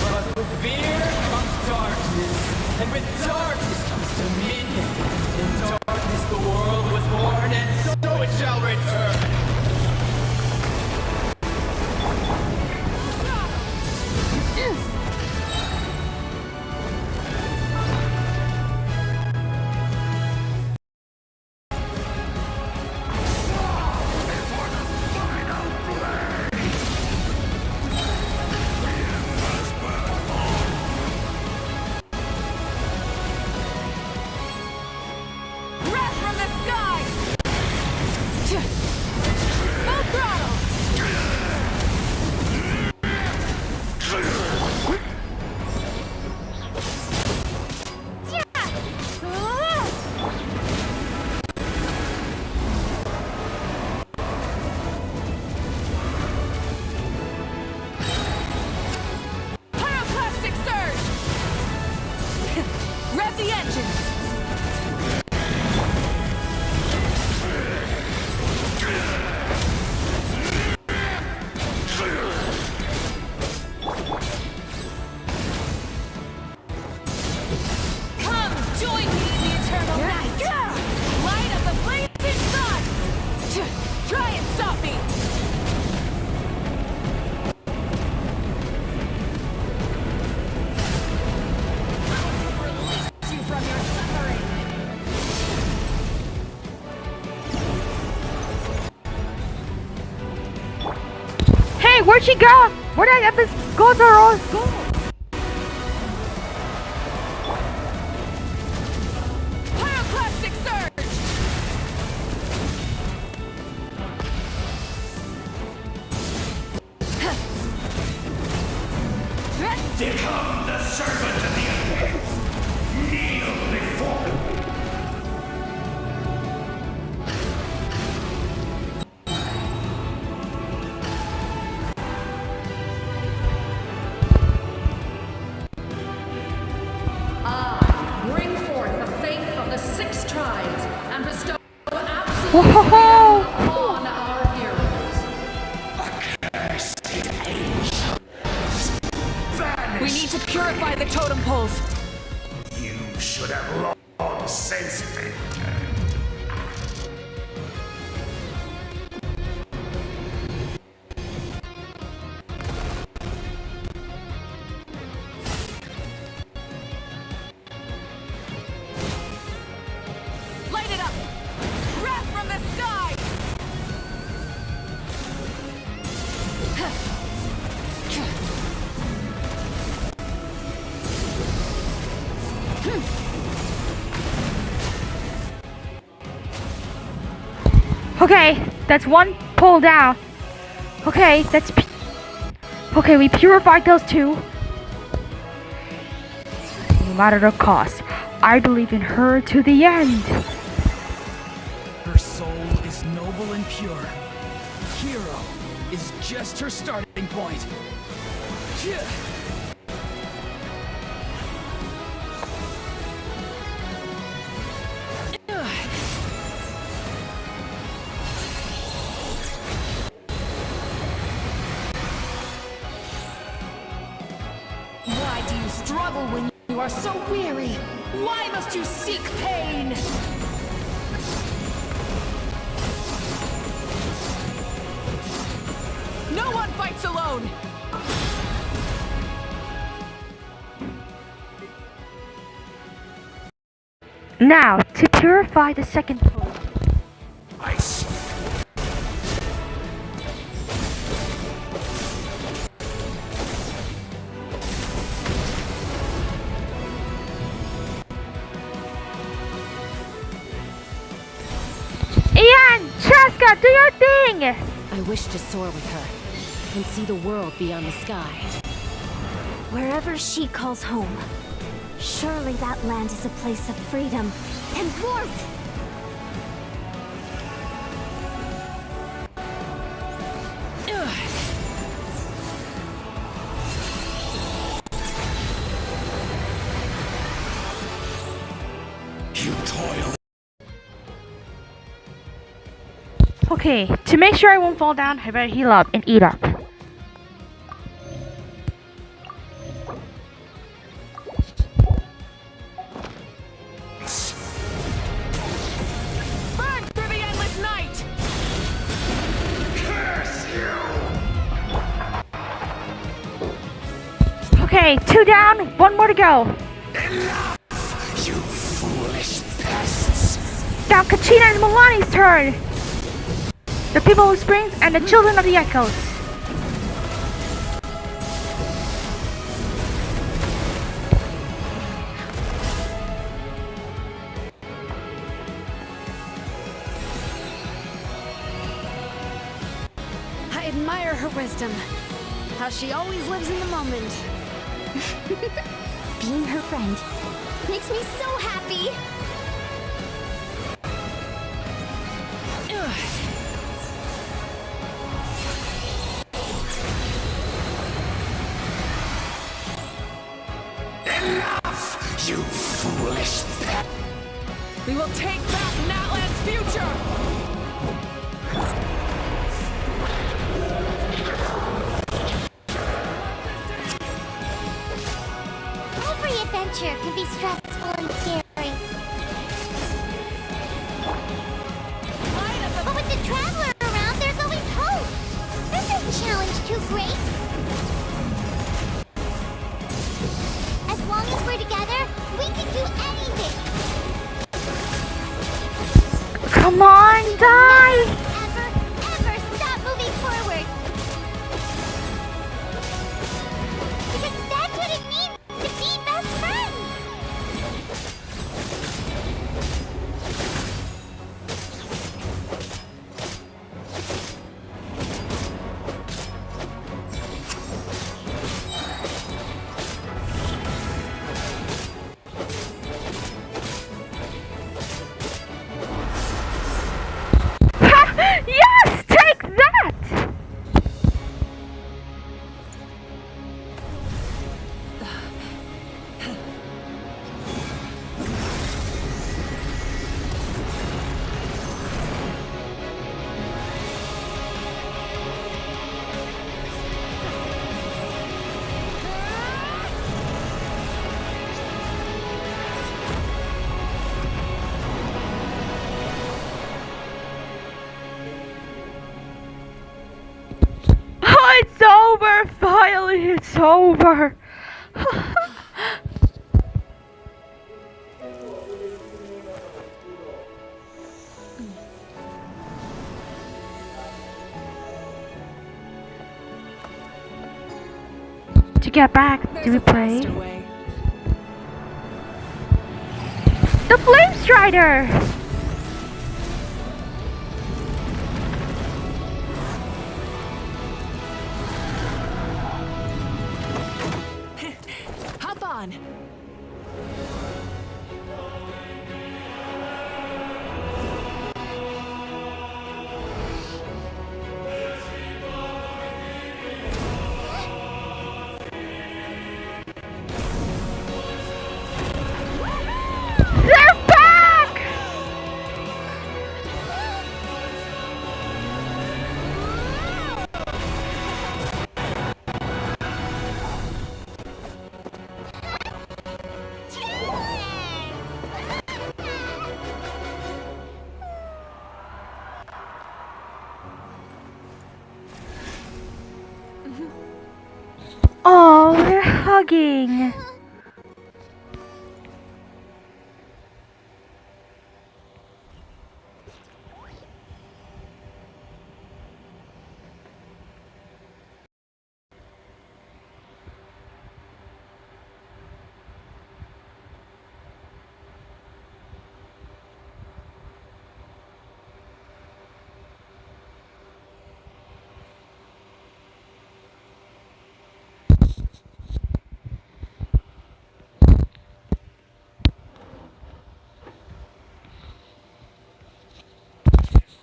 But with fear comes darkness, and with darkness comes dominion. In darkness the world was born, and so it shall return. where'd she go? Where did Epic go? Pyroclastic surge! Become the servant of the abyss. Kneel before Bring forth the faith of the 6 tribes and bestow absolute Whoa! freedom upon our heroes. We need to purify the totem poles. You should have long since been turned. Light it up! Wrath from the sky! Okay, that's one pull down. Okay, okay, we purified those 2. No matter the cost, I believe in her to the end. Her soul is noble and pure. Hero is just her starting point. Why do you struggle when you are so weary? Why must you seek pain? No one fights alone! Now, to purify the second pull. I see. Ian! Chaska, do your thing! I wish to soar with her and see the world beyond the sky. Wherever she calls home, surely that land is a place of freedom and warmth. You toil. Okay, to make sure I won't fall down, I better heal up and eat up. Burn through the endless night! Curse you! Okay, 2 down, 1 more to go. Enough, you foolish pests! Now Kachina and Milani's turn! The people of Springs and the children of the Echoes. I admire her wisdom. How she always lives in the moment. Being her friend makes me so happy. Enough, you foolish pet! We will take back Natlan's future! Every adventure can be stressful and scary. But with the Traveler around, there's always hope. There's no challenge too great. As long as we're together, we can do anything. Come on, die! Ever stop moving forward. it's over. To get back to the play. The Flame Strider! Hop on! They're back! Oh, they're hugging.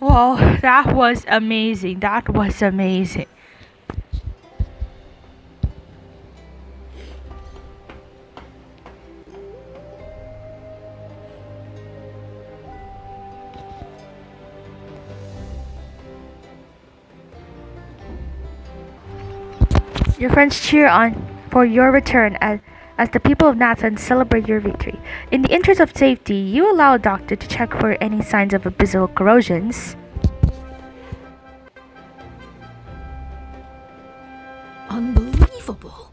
Whoa, that was amazing. That was amazing. Your friends cheer on for your return as the people of Natlan celebrate your victory. In the interest of safety, you allow a doctor to check for any signs of abyssal corrosions. Unbelievable.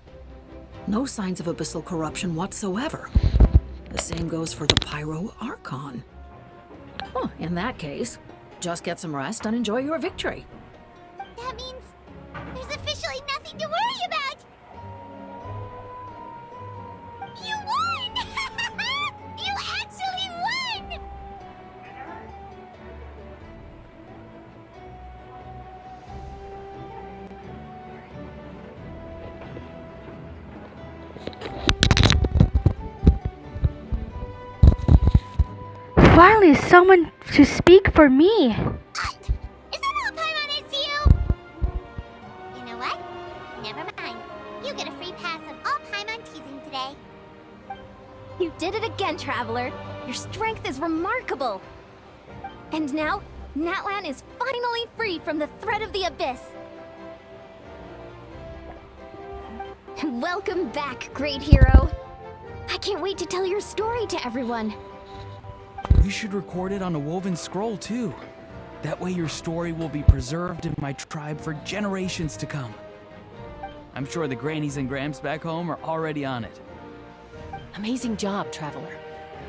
No signs of abyssal corruption whatsoever. The same goes for the Pyro Archon. Well, in that case, just get some rest and enjoy your victory. That means there's officially nothing to worry about! You won! You actually won! Finally, someone to speak for me. Is that all Paimon is to you? You know what? Never mind. You get a free pass on all Paimon teasing today. You did it again, Traveler. Your strength is remarkable. And now, Natlan is finally free from the threat of the Abyss. Welcome back, great hero. I can't wait to tell your story to everyone. We should record it on a woven scroll, too. That way your story will be preserved in my tribe for generations to come. I'm sure the grannies and gramps back home are already on it. Amazing job, Traveler.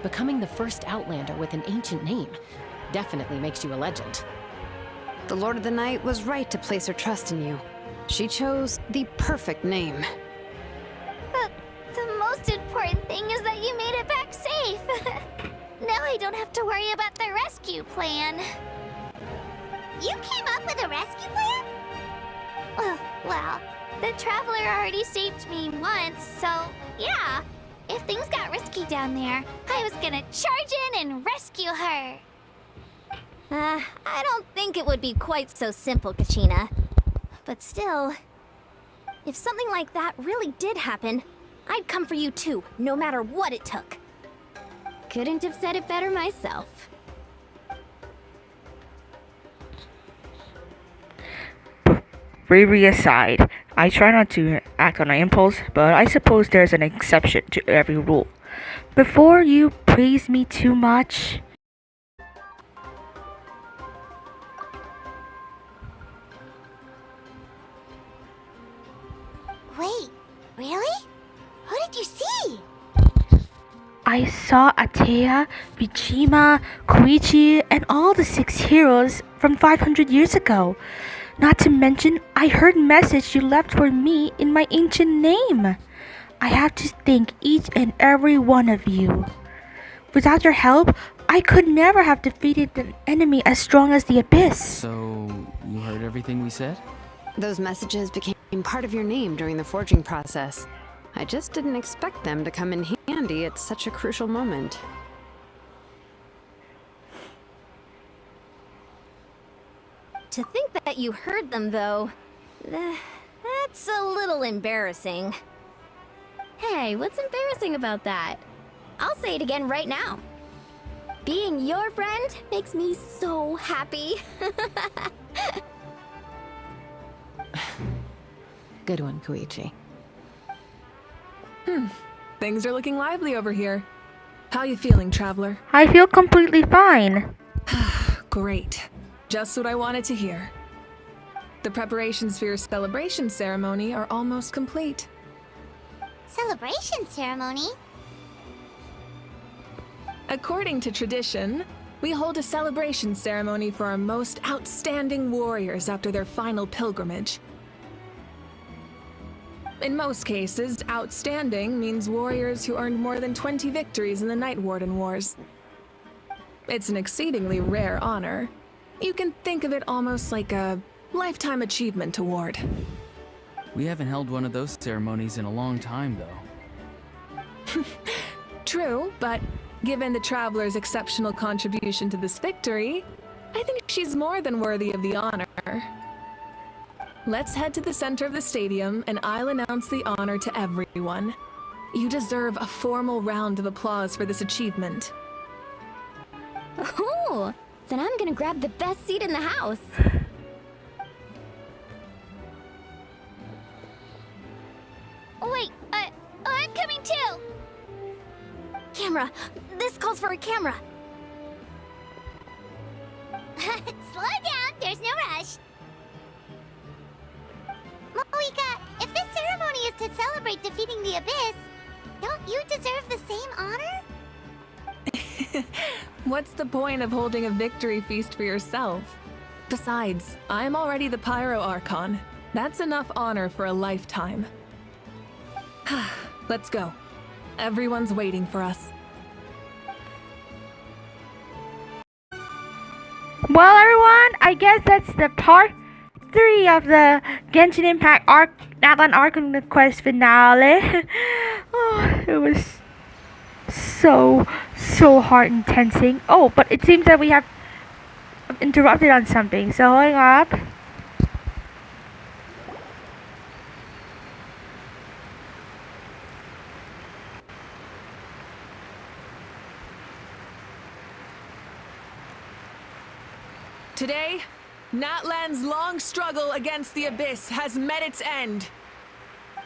Becoming the first Outlander with an ancient name definitely makes you a legend. The Lord of the Night was right to place her trust in you. She chose the perfect name. But the most important thing is that you made it back safe. Now I don't have to worry about the rescue plan. You came up with a rescue plan? Well, the Traveler already saved me once, so yeah. If things got risky down there, I was gonna charge in and rescue her. I don't think it would be quite so simple, Kachina. But still, if something like that really did happen, I'd come for you too, no matter what it took. Couldn't have said it better myself. Bravery aside, I try not to act on an impulse, but I suppose there's an exception to every rule. Before you praise me too much... Wait, I saw Atea, Bijima, Koichi, and all the 6 heroes from 500 years ago. Not to mention, I heard message you left for me in my ancient name. I have to thank each and every one of you. Without your help, I could never have defeated an enemy as strong as the Abyss. So, you heard everything we said? Those messages became part of your name during the forging process. I just didn't expect them to come in handy at such a crucial moment. To think that you heard them, though, that's a little embarrassing. Hey, what's embarrassing about that? I'll say it again right now. Being your friend makes me so happy. Good one, Koichi. Things are looking lively over here. How you feeling, traveler? I feel completely fine. Great. Just what I wanted to hear. The preparations for your celebration ceremony are almost complete. Celebration ceremony? According to tradition, we hold a celebration ceremony for our most outstanding warriors after their final pilgrimage. In most cases, outstanding means warriors who earned more than 20 victories in the Night Warden Wars. It's an exceedingly rare honor. You can think of it almost like a lifetime achievement award. We haven't held one of those ceremonies in a long time, though. True, but given the Traveler's exceptional contribution to this victory, I think she's more than worthy of the honor. Let's head to the center of the stadium, and I'll announce the honor to everyone. You deserve a formal round of applause for this achievement. Ooh, then I'm gonna grab the best seat in the house. Wait, I'm coming too! Camera! This calls for a camera! Slow down, there's no rush. Moika, if this ceremony is to celebrate defeating the Abyss, don't you deserve the same honor? What's the point of holding a victory feast for yourself? Besides, I'm already the Pyro Archon. That's enough honor for a lifetime. Let's go. Everyone's waiting for us. Well, everyone, I guess that's the part 3 of the Genshin Impact Natlan Archon Quest finale. Oh, it was so heart intensing. Oh, but it seems that we have interrupted on something, so hang up. Today, Natlan's long struggle against the Abyss has met its end.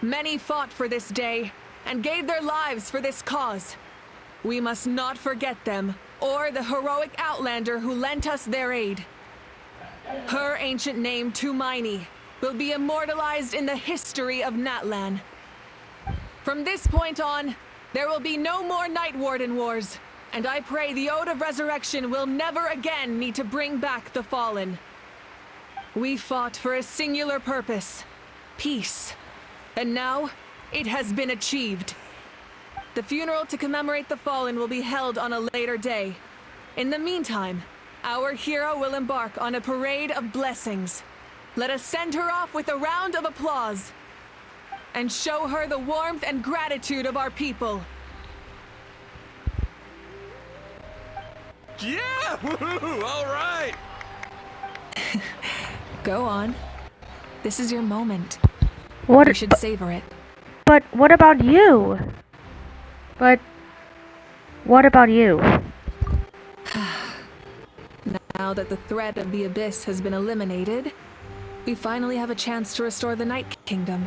Many fought for this day and gave their lives for this cause. We must not forget them or the heroic Outlander who lent us their aid. Her ancient name, Tumaini, will be immortalized in the history of Natlan. From this point on, there will be no more Night Warden Wars, and I pray the Ode of Resurrection will never again need to bring back the Fallen. We fought for a singular purpose, peace, and now it has been achieved. The funeral to commemorate the Fallen will be held on a later day. In the meantime, our hero will embark on a parade of blessings. Let us send her off with a round of applause and show her the warmth and gratitude of our people. Yeah! Woohoo! All right! Go on. This is your moment. What? You should savor it. But what about you? But what about you? Now that the threat of the Abyss has been eliminated, we finally have a chance to restore the Night Kingdom.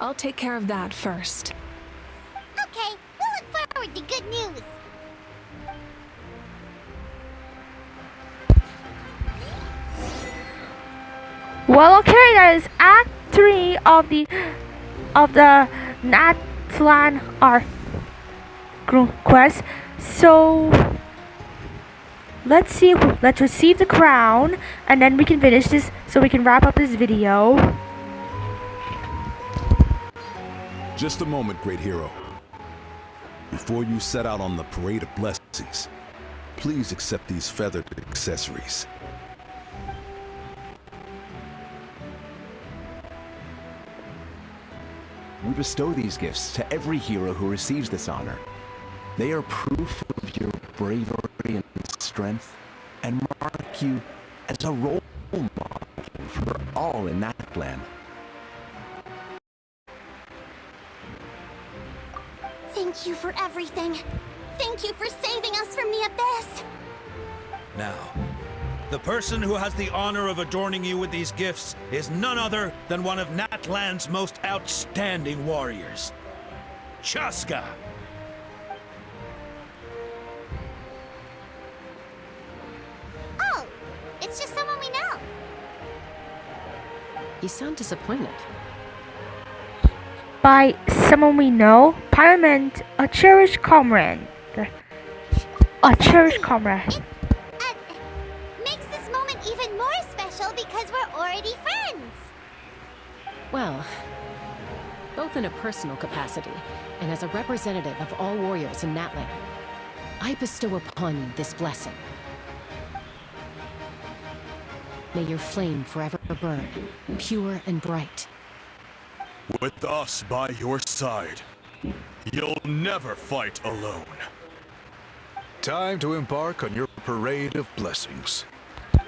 I'll take care of that first. Okay, we'll look forward to good news. Well, okay, that is Act 3 of the Natlan quest. So let's receive the crown, and then we can finish this so we can wrap up this video. Just a moment, great hero. Before you set out on the Parade of Blessings, please accept these feathered accessories. We bestow these gifts to every hero who receives this honor. They are proof of your bravery and strength, and mark you as a role model for all in Natlan. Thank you for everything. Thank you for saving us from the abyss. Now, the person who has the honor of adorning you with these gifts is none other than one of Natlan's most outstanding warriors, Chaska. Oh, it's just someone we know. You sound disappointed. By someone we know, Pyro meant a cherished comrade. A cherished comrade. Makes this moment even more special because we're already friends. Well, both in a personal capacity and as a representative of all warriors in Natlan, I bestow upon you this blessing. May your flame forever burn, pure and bright. With us by your side, you'll never fight alone. Time to embark on your Parade of Blessings.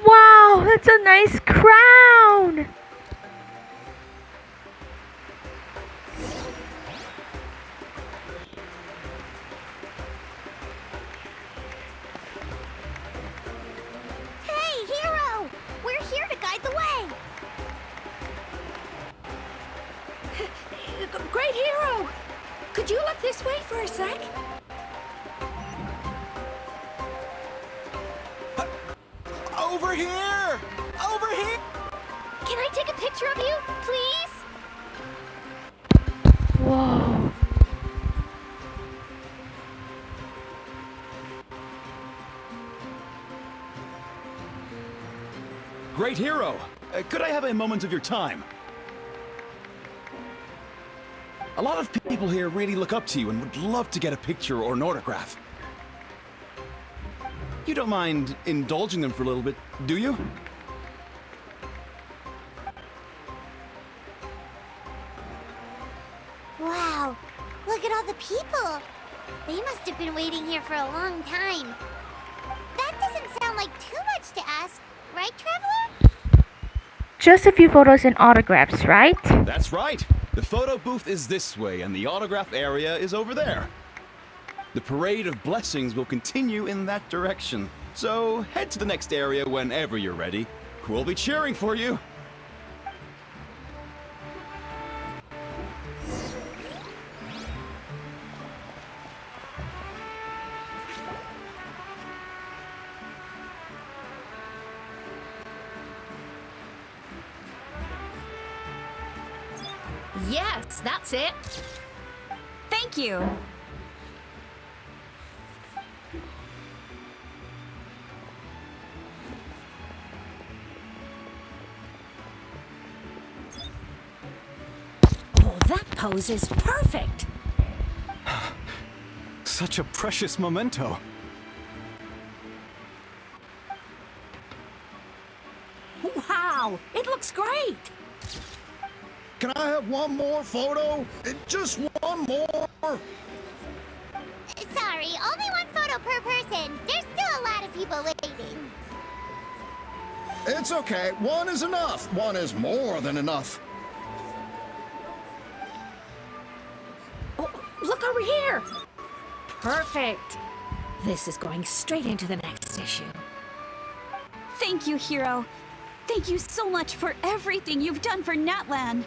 Wow, that's a nice crown! Hey, hero! We're here to guide the way. Great hero! Could you look this way for a sec? Over here! Over here! Can I take a picture of you, please? Whoa. Great hero! Could I have a moment of your time? A lot of people here really look up to you and would love to get a picture or an autograph. You don't mind indulging them for a little bit, do you? Wow, look at all the people. They must have been waiting here for a long time. That doesn't sound like too much to ask, right, Traveler? Just a few photos and autographs, right? That's right. The photo booth is this way and the autograph area is over there. The Parade of Blessings will continue in that direction. So head to the next area whenever you're ready. We'll be cheering for you. Yes, that's it. Thank you. Oh, that pose is perfect. Such a precious memento. Wow, it looks great. Can I have one more photo? Just one more. Sorry, only one photo per person. There's still a lot of people waiting. It's okay. One is enough. One is more than enough. Oh, look over here. Perfect. This is going straight into the next issue. Thank you, hero. Thank you so much for everything you've done for Natlan.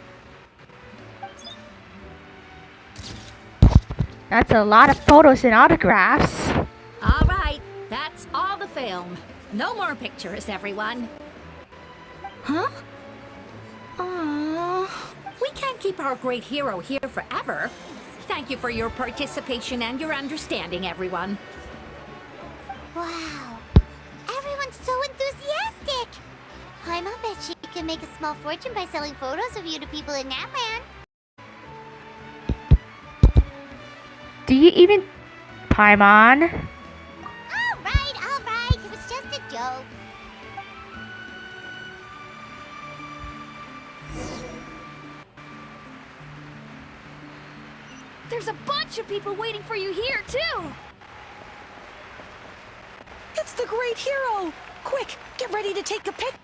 That's a lot of photos and autographs. All right, that's all the film. No more pictures, everyone. Huh? Aww. We can't keep our great hero here forever. Thank you for your participation and your understanding, everyone. Wow. Everyone's so enthusiastic. Paimon bet she can make a small fortune by selling photos of you to people in Natlan. Do you even... Paimon? Alright. It was just a joke. There's a bunch of people waiting for you here, too! It's the great hero! Quick, get ready to take a pic.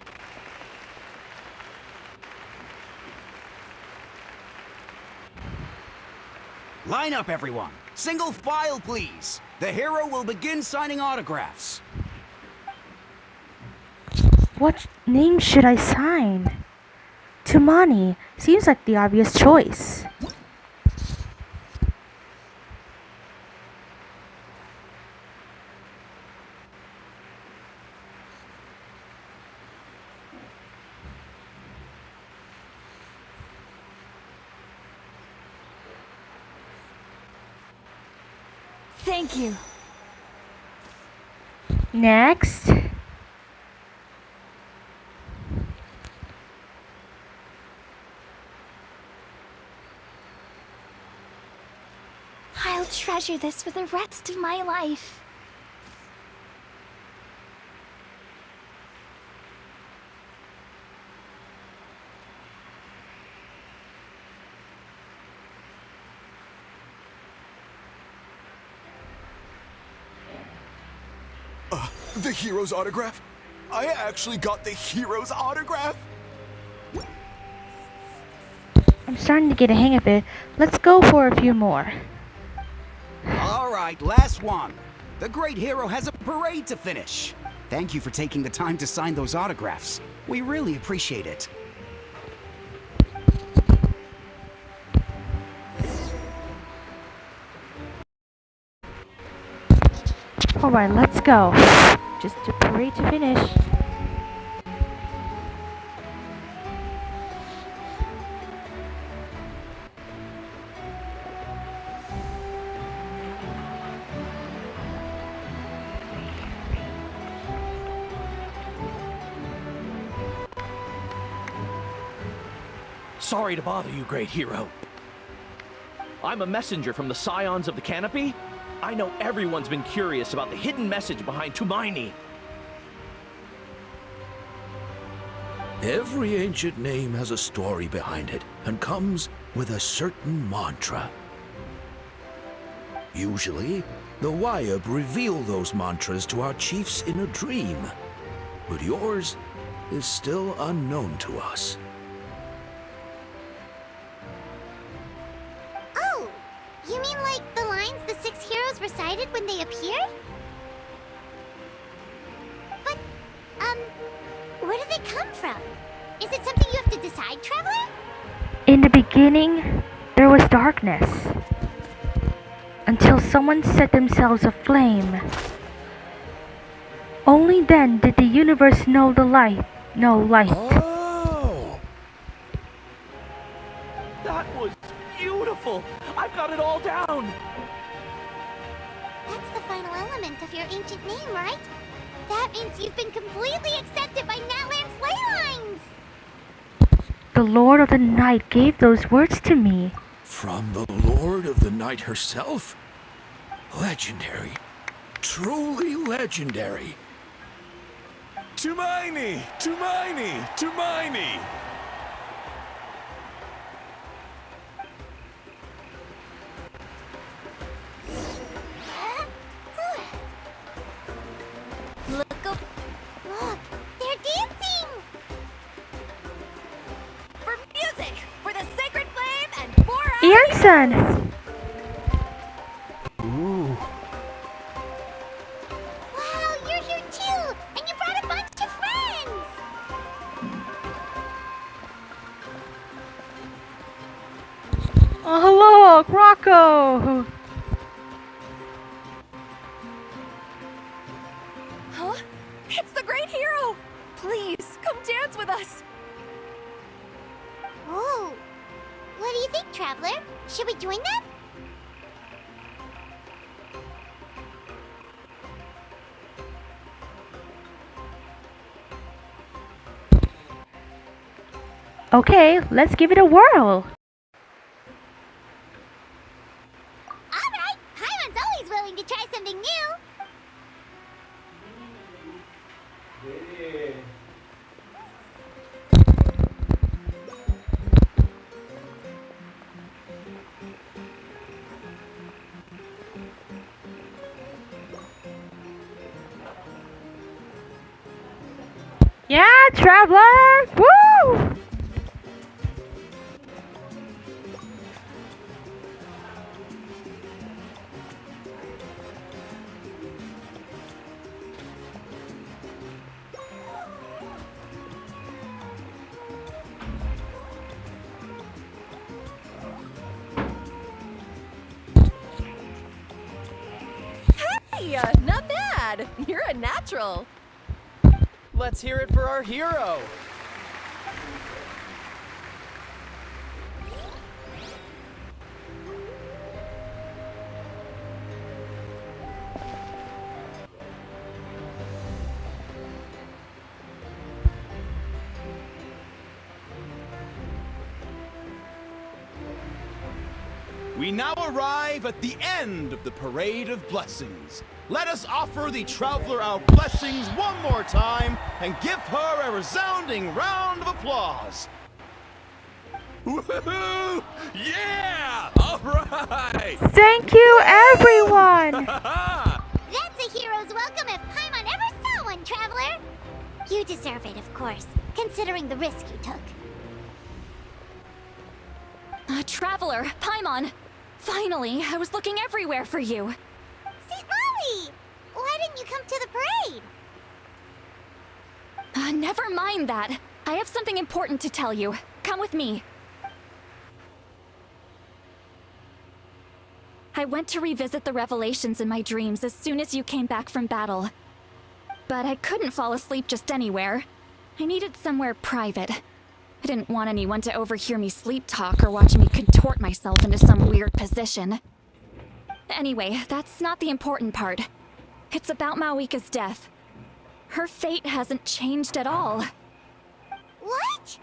Line up, everyone. Single file, please. The hero will begin signing autographs. What name should I sign? Tumani seems like the obvious choice. Thank you. Next. I'll treasure this for the rest of my life. The hero's autograph? I actually got the hero's autograph? I'm starting to get a hang of it. Let's go for a few more. All right, last one. The great hero has a parade to finish. Thank you for taking the time to sign those autographs. We really appreciate it. Alright, let's go. Just a parade to finish. Sorry to bother you, great hero. I'm a messenger from the Scions of the Canopy. I know everyone's been curious about the hidden message behind Tumaini. Every ancient name has a story behind it and comes with a certain mantra. Usually, the Wayab reveal those mantras to our chiefs in a dream, but yours is still unknown to us. Oh, you mean like the lines the 6 heroes recited when they appeared? But, where do they come from? Is it something you have to decide, Traveler? In the beginning, there was darkness. Until someone set themselves aflame. Only then did the universe know light. Oh! That was beautiful! I've got it all down! That's the final element of your ancient name, right? That means you've been completely accepted by Natlan's ley lines! The Lord of the Night gave those words to me. From the Lord of the Night herself? Legendary. Truly legendary. Tumaini! Tumaini! Tumaini! Look, they're dancing! For music! For the sacred flame and for our... Anson! Ooh. Wow, you're here too! And you brought a bunch of friends! Oh, hello, Rocco! Huh? It's the great hero! Please, come dance with us! Oh, what do you think, Traveler? Should we join them? Okay, let's give it a whirl. Alright, Paimon's always willing to try something new. Yeah, traveler! Woo! Hey, not bad. You're a natural. Let's hear it for our hero. We now arrive at the end of the Parade of Blessings. Let us offer the Traveler our blessings one more time and give her a resounding round of applause. Woohoo! Yeah! All right! Thank you, everyone! That's a hero's welcome if Paimon ever saw one, Traveler. You deserve it, of course, considering the risk you took. Traveler, Paimon! Finally, I was looking everywhere for you. St. Molly! Why didn't you come to the parade? Never mind that. I have something important to tell you. Come with me. I went to revisit the revelations in my dreams as soon as you came back from battle. But I couldn't fall asleep just anywhere. I needed somewhere private. I didn't want anyone to overhear me sleep talk or watch me contort myself into some weird position. Anyway, that's not the important part. It's about Mawika's death. Her fate hasn't changed at all. What?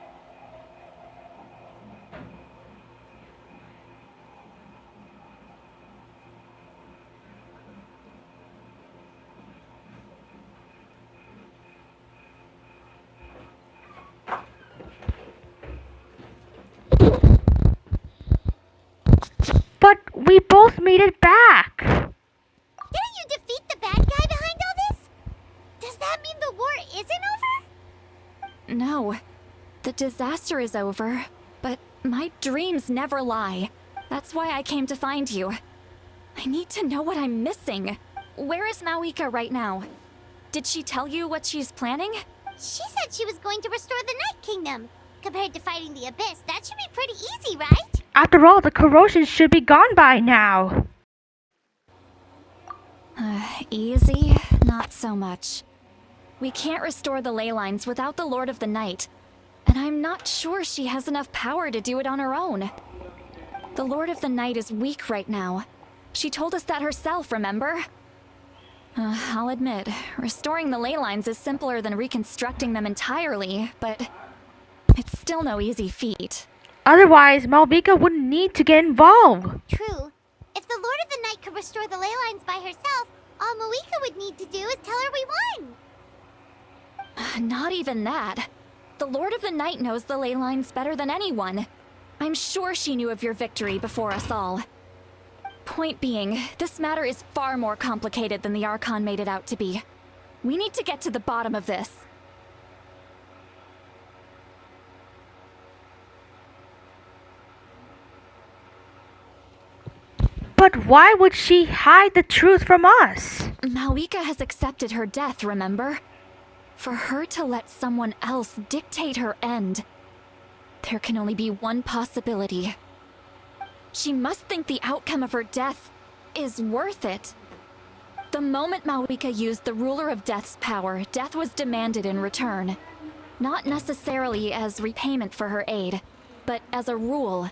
But we both made it back! Didn't you defeat the bad guy behind all this? Does that mean the war isn't over? No. The disaster is over, but my dreams never lie. That's why I came to find you. I need to know what I'm missing. Where is Mawika right now? Did she tell you what she's planning? She said she was going to restore the Night Kingdom. Compared to fighting the Abyss, that should be pretty easy, right? After all, the corrosion should be gone by now. Easy? Not so much. We can't restore the ley lines without the Lord of the Night, and I'm not sure she has enough power to do it on her own. The Lord of the Night is weak right now. She told us that herself, remember? I'll admit, restoring the ley lines is simpler than reconstructing them entirely, but it's still no easy feat. Otherwise, Mawika wouldn't need to get involved. True. If the Lord of the Night could restore the ley lines by herself, all Mawika would need to do is tell her we won. Not even that. The Lord of the Night knows the ley lines better than anyone. I'm sure she knew of your victory before us all. Point being, this matter is far more complicated than the Archon made it out to be. We need to get to the bottom of this. But why would she hide the truth from us? Mawika has accepted her death, remember? For her to let someone else dictate her end, there can only be one possibility. She must think the outcome of her death is worth it. The moment Mawika used the Ruler of Death's power, death was demanded in return. Not necessarily as repayment for her aid, but as a rule.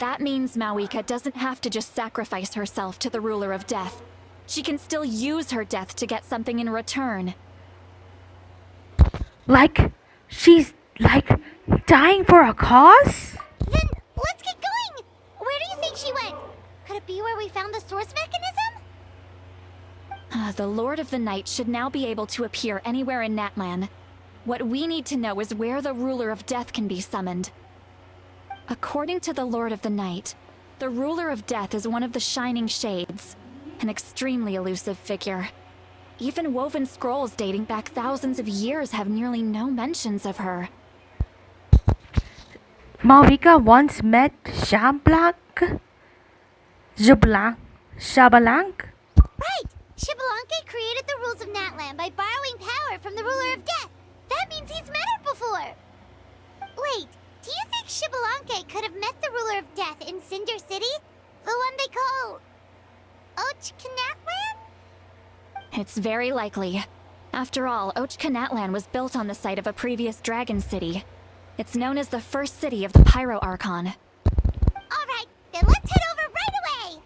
That means Mawika doesn't have to just sacrifice herself to the Ruler of Death. She can still use her death to get something in return. She's Dying for a cause? Then let's get going! Where do you think she went? Could it be where we found the source mechanism? The Lord of the Night should now be able to appear anywhere in Natlan. What we need to know is where the Ruler of Death can be summoned. According to the Lord of the Night, the Ruler of Death is one of the Shining Shades, an extremely elusive figure. Even woven scrolls dating back thousands of years have nearly no mentions of her. Malvika once met Shablanc? Shabalank? Right! Shibalanke created the rules of Natlan by borrowing power from the Ruler of Death. That means he's met her before. Wait, do you think Shibalanke could have met the Ruler of Death in Cinder City? The one they call... Natlan? It's very likely. After all, Natlan was built on the site of a previous dragon city. It's known as the first city of the Pyro Archon. Alright, then let's head over right away!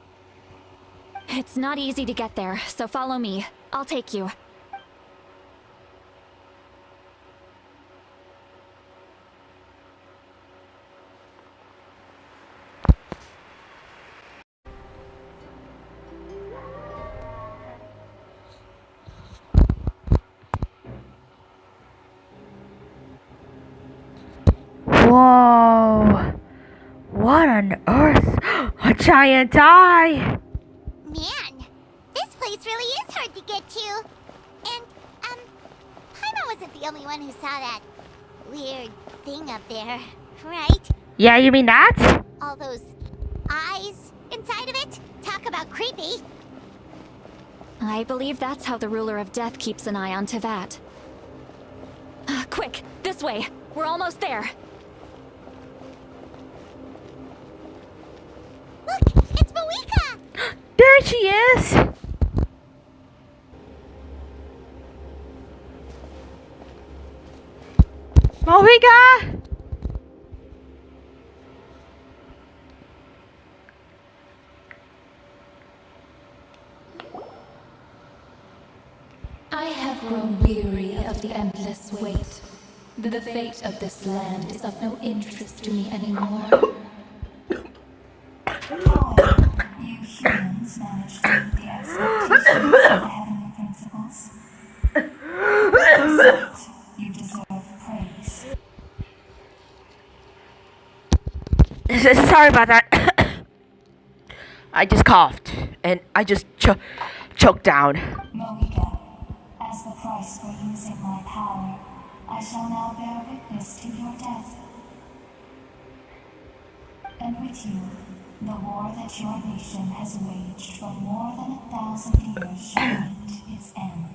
It's not easy to get there, so follow me. I'll take you. Whoa! What on earth? A giant eye! Man, this place really is hard to get to. And, Paimon wasn't the only one who saw that weird thing up there, right? Yeah, you mean that? All those eyes inside of it? Talk about creepy. I believe that's how the Ruler of Death keeps an eye on Tevat. Quick, this way! We're almost there! Look, it's Moika! There she is! Moika! I have grown weary of the endless wait. The fate of this land is of no interest to me anymore. You humans managed to meet the expectations of the heavenly principles. You deserve praise. Sorry about that. I just coughed and I just choked down. Moika, as the price for using my power, I shall now bear witness to your death. And with you, the war that your nation has waged for more than 1,000 years shall meet its end.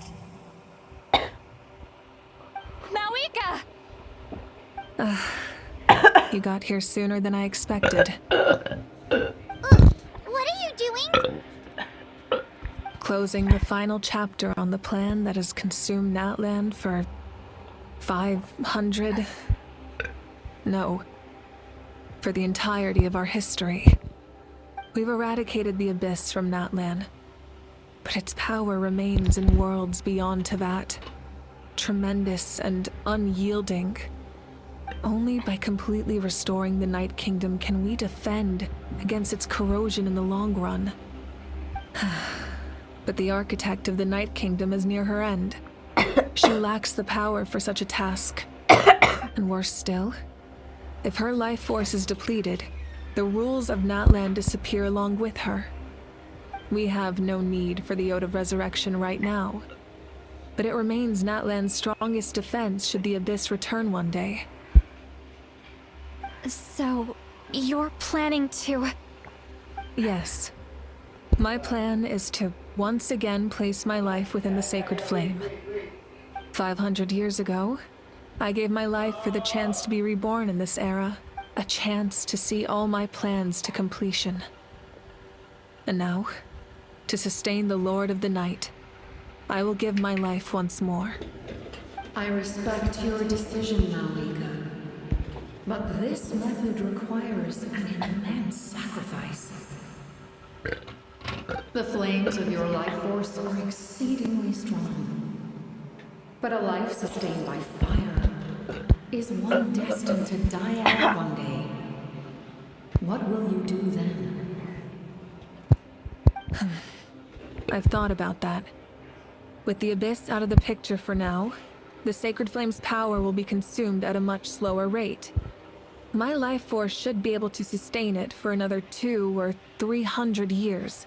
Mawika! You got here sooner than I expected. What are you doing? Closing the final chapter on the plan that has consumed Natlan for 500... No. For the entirety of our history. We've eradicated the Abyss from Natlan, but its power remains in worlds beyond Tevat. Tremendous and unyielding. Only by completely restoring the Night Kingdom can we defend against its corrosion in the long run. But the architect of the Night Kingdom is near her end. She lacks the power for such a task. And worse still, if her life force is depleted, the rules of Natlan disappear along with her. We have no need for the Ode of Resurrection right now, but it remains Natlan's strongest defense should the Abyss return one day. So, you're planning to... Yes. My plan is to once again place my life within the sacred flame. 500 years ago, I gave my life for the chance to be reborn in this era. A chance to see all my plans to completion. And now, to sustain the Lord of the Night, I will give my life once more. I respect your decision, Malika. But this method requires an immense sacrifice. The flames of your life force are exceedingly strong. But a life sustained by fire Is one destined to die out one day? What will you do then? I've thought about that. With the Abyss out of the picture for now, the Sacred Flame's power will be consumed at a much slower rate. My life force should be able to sustain it for another 200 or 300 years.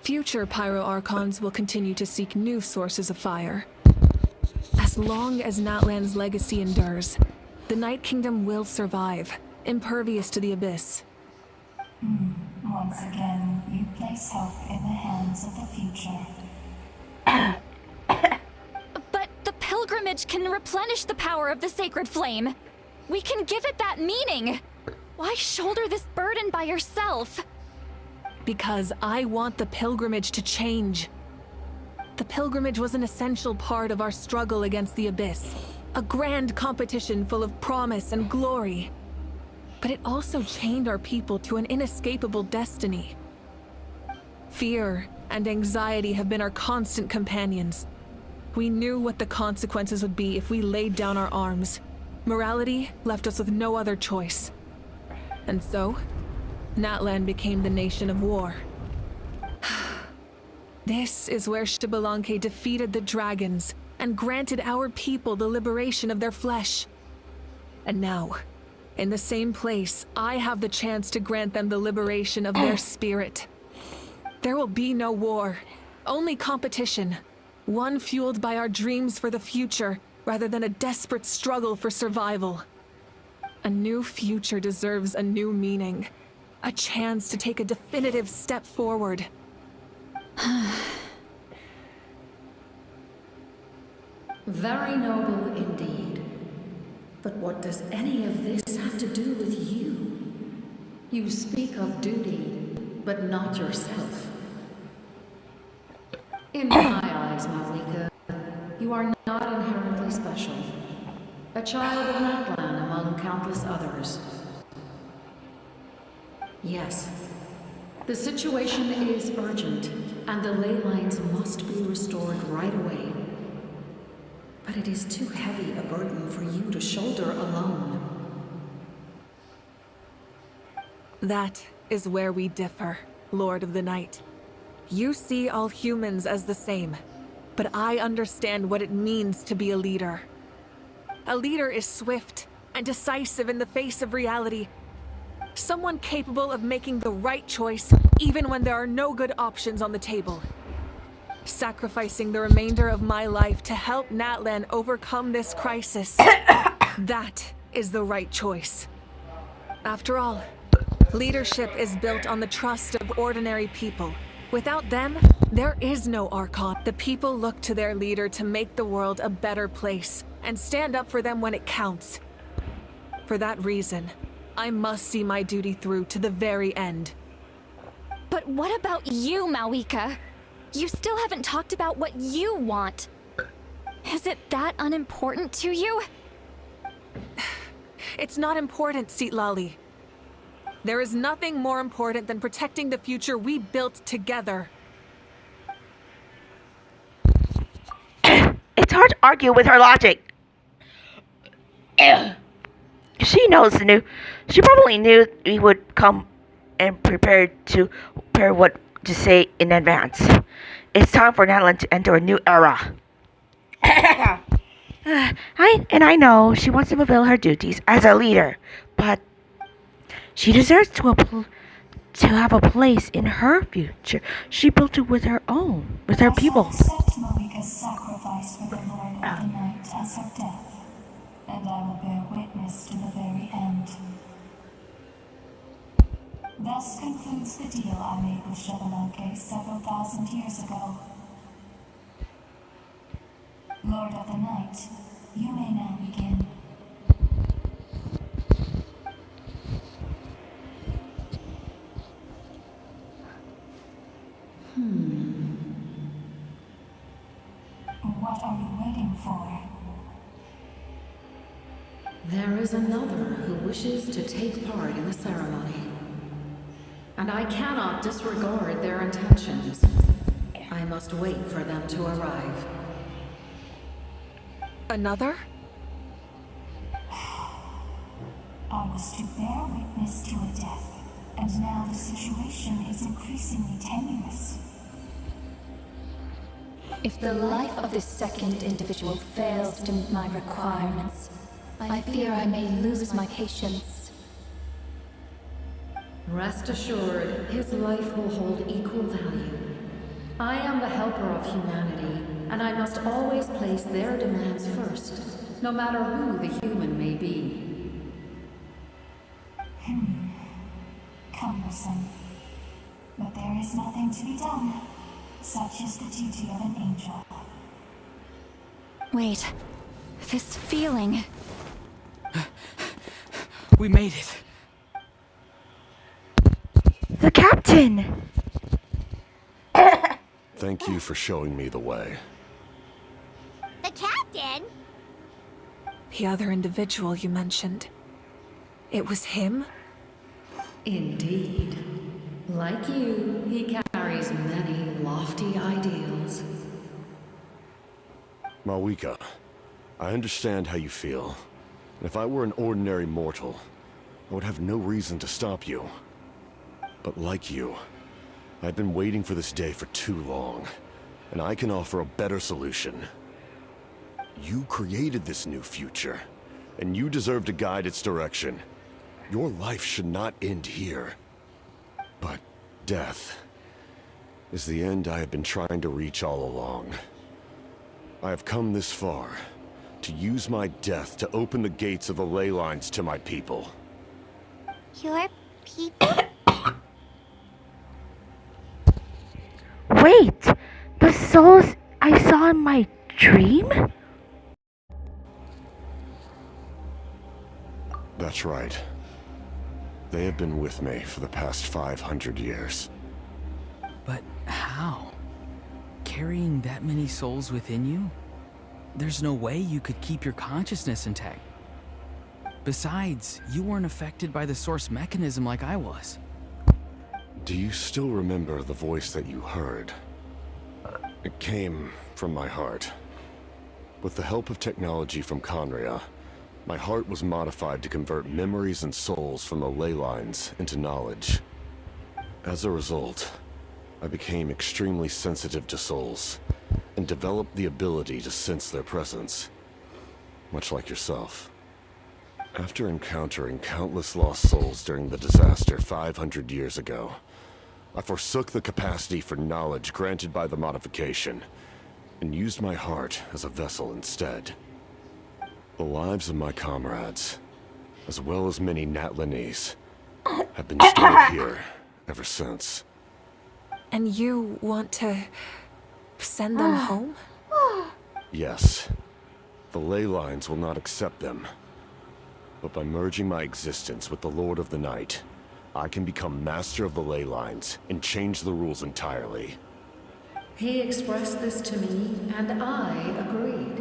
Future Pyro Archons will continue to seek new sources of fire. As long as Natlan's legacy endures, the Night Kingdom will survive, impervious to the Abyss. Once again, you place hope in the hands of the future. But the pilgrimage can replenish the power of the Sacred Flame. We can give it that meaning. Why shoulder this burden by yourself? Because I want the pilgrimage to change. The pilgrimage was an essential part of our struggle against the Abyss. A grand competition full of promise and glory. But it also chained our people to an inescapable destiny. Fear and anxiety have been our constant companions. We knew what the consequences would be if we laid down our arms. Morality left us with no other choice. And so, Natlan became the nation of war. This is where Xbalanque defeated the dragons and granted our people the liberation of their flesh. And now, in the same place, I have the chance to grant them the liberation of their spirit. There will be no war, only competition. One fueled by our dreams for the future, rather than a desperate struggle for survival. A new future deserves a new meaning. A chance to take a definitive step forward. Very noble indeed. But what does any of this have to do with you? You speak of duty, but not yourself. In my eyes, Malika, you are not inherently special. A child of Natlan among countless others. Yes, the situation is urgent, and the ley lines must be restored right away. But it is too heavy a burden for you to shoulder alone. That is where we differ, Lord of the Night. You see all humans as the same, but I understand what it means to be a leader. A leader is swift and decisive in the face of reality. Someone capable of making the right choice even when there are no good options on the table. Sacrificing the remainder of my life to help Natlan overcome this crisis. That is the right choice. After all, leadership is built on the trust of ordinary people. Without them, there is no Archon. The people look to their leader to make the world a better place and stand up for them when it counts. For that reason, I must see my duty through to the very end. But what about you, Malika? You still haven't talked about what you want. Is it that unimportant to you? It's not important, Citlali. There is nothing more important than protecting the future we built together. It's hard to argue with her logic. She probably knew we would come and prepare what to say in advance. It's time for Natlan to enter a new era. I know she wants to fulfill her duties as a leader, but she deserves to have a place in her future. She built it with her people. Accept Malika's sacrifice for the Lord of the Night as her death, and I will bear witness to the very end. Thus concludes the deal I made with Xbalanque several thousand years ago. Lord of the Night, you may now begin. What are you waiting for? There is another who wishes to take part in the ceremony. And I cannot disregard their intentions. I must wait for them to arrive. Another? I was to bear witness to a death, and now the situation is increasingly tenuous. If the life of this second individual fails to meet my requirements, I fear I may lose my patience. Rest assured, his life will hold equal value. I am the helper of humanity, and I must always place their demands first, no matter who the human may be. Cumbersome. But there is nothing to be done. Such is the duty of an angel. Wait. This feeling. We made it. The captain! Thank you for showing me the way. The captain? The other individual you mentioned. It was him? Indeed. Like you, he carries many lofty ideals. Malwika, I understand how you feel. And if I were an ordinary mortal, I would have no reason to stop you. But like you, I've been waiting for this day for too long, and I can offer a better solution. You created this new future, and you deserve to guide its direction. Your life should not end here. But death is the end I have been trying to reach all along. I have come this far to use my death to open the gates of the ley lines to my people. Your people? Wait! The souls I saw in my dream? That's right. They have been with me for the past 500 years. But how? Carrying that many souls within you? There's no way you could keep your consciousness intact. Besides, you weren't affected by the source mechanism like I was. Do you still remember the voice that you heard? It came from my heart. With the help of technology from Conria, my heart was modified to convert memories and souls from the ley lines into knowledge. As a result, I became extremely sensitive to souls, and developed the ability to sense their presence, much like yourself. After encountering countless lost souls during the disaster 500 years ago, I forsook the capacity for knowledge granted by the modification, and used my heart as a vessel instead. The lives of my comrades, as well as many Natlanese, have been stored here ever since. And you want to send them home? Yes. The ley lines will not accept them. But by merging my existence with the Lord of the Night, I can become master of the ley lines and change the rules entirely. He expressed this to me, and I agreed.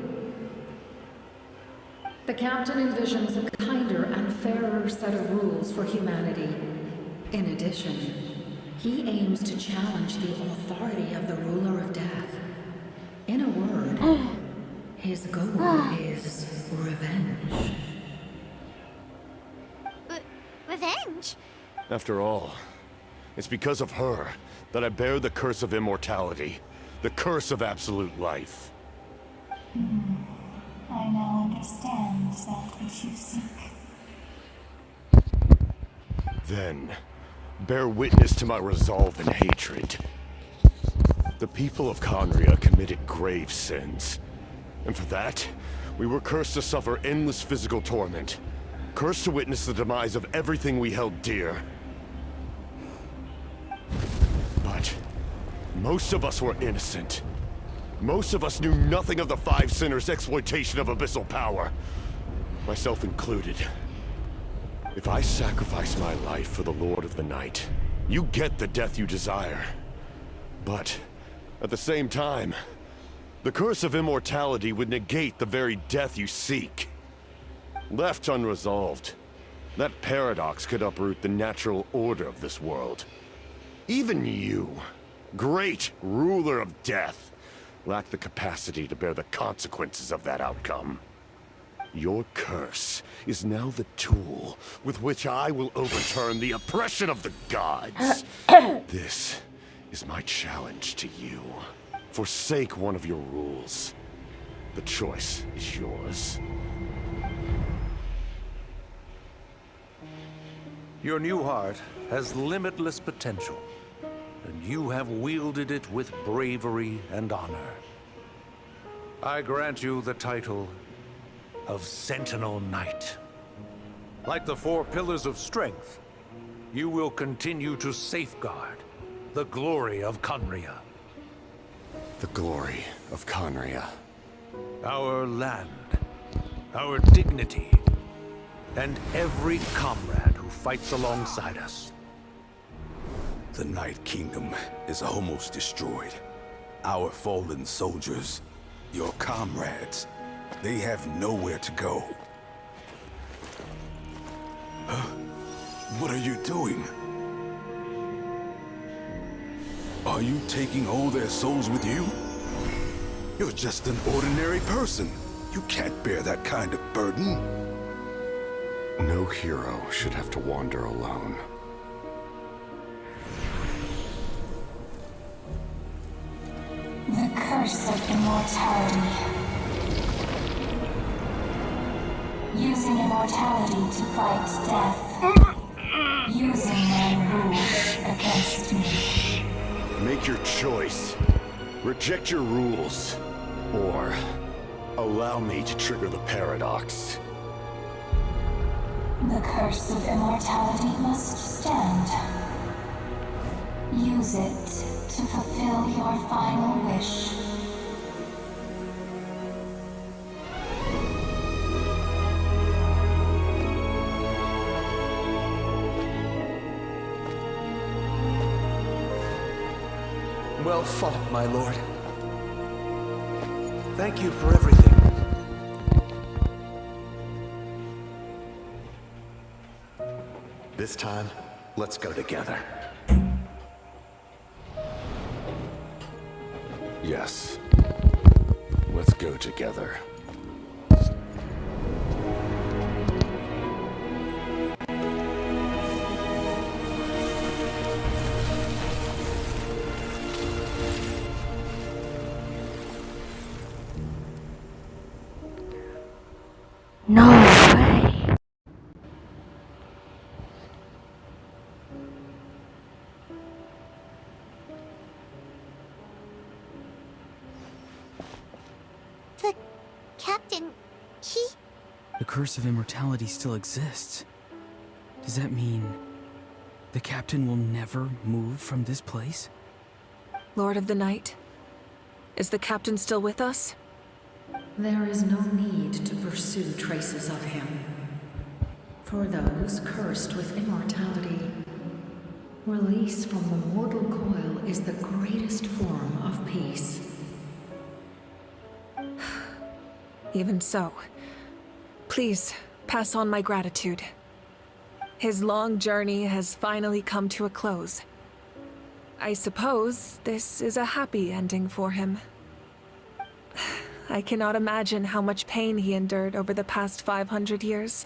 The captain envisions a kinder and fairer set of rules for humanity. In addition, he aims to challenge the authority of the ruler of death. In a word, his goal is revenge. Revenge? After all, it's because of her that I bear the curse of immortality, the curse of absolute life. I now understand that which you seek. Then, bear witness to my resolve and hatred. The people of Conria committed grave sins. And for that, we were cursed to suffer endless physical torment. Cursed to witness the demise of everything we held dear. But most of us were innocent. Most of us knew nothing of the Five Sinners' exploitation of abyssal power. Myself included. If I sacrifice my life for the Lord of the Night, you get the death you desire. But, at the same time, the curse of immortality would negate the very death you seek. Left unresolved, that paradox could uproot the natural order of this world. Even you, great ruler of death, lack the capacity to bear the consequences of that outcome. Your curse is now the tool with which I will overturn the oppression of the gods. This is my challenge to you. Forsake one of your rules. The choice is yours. Your new heart has limitless potential, and you have wielded it with bravery and honor. I grant you the title of Sentinel Knight. Like the 4 pillars of strength, you will continue to safeguard the glory of Conria. The glory of Conria. Our land, our dignity, and every comrade who fights alongside us. The Night Kingdom is almost destroyed. Our fallen soldiers, your comrades, they have nowhere to go. Huh? What are you doing? Are you taking all their souls with you? You're just an ordinary person. You can't bear that kind of burden. No hero should have to wander alone. The curse of immortality. Using immortality to fight death. Using my rules against me. Make your choice. Reject your rules. Or allow me to trigger the paradox. The curse of immortality must stand. Use it to fulfill your final wish. Well fought, my lord. Thank you for everything. This time, let's go together. Yes. Let's go together. No way. The captain, he... The curse of immortality still exists. Does that mean the captain will never move from this place? Lord of the Night, is the captain still with us? There is no need to pursue traces of him. For those cursed with immortality, release from the mortal coil is the greatest form of peace. Even so, please pass on my gratitude. His long journey has finally come to a close. I suppose this is a happy ending for him. I cannot imagine how much pain he endured over the past 500 years,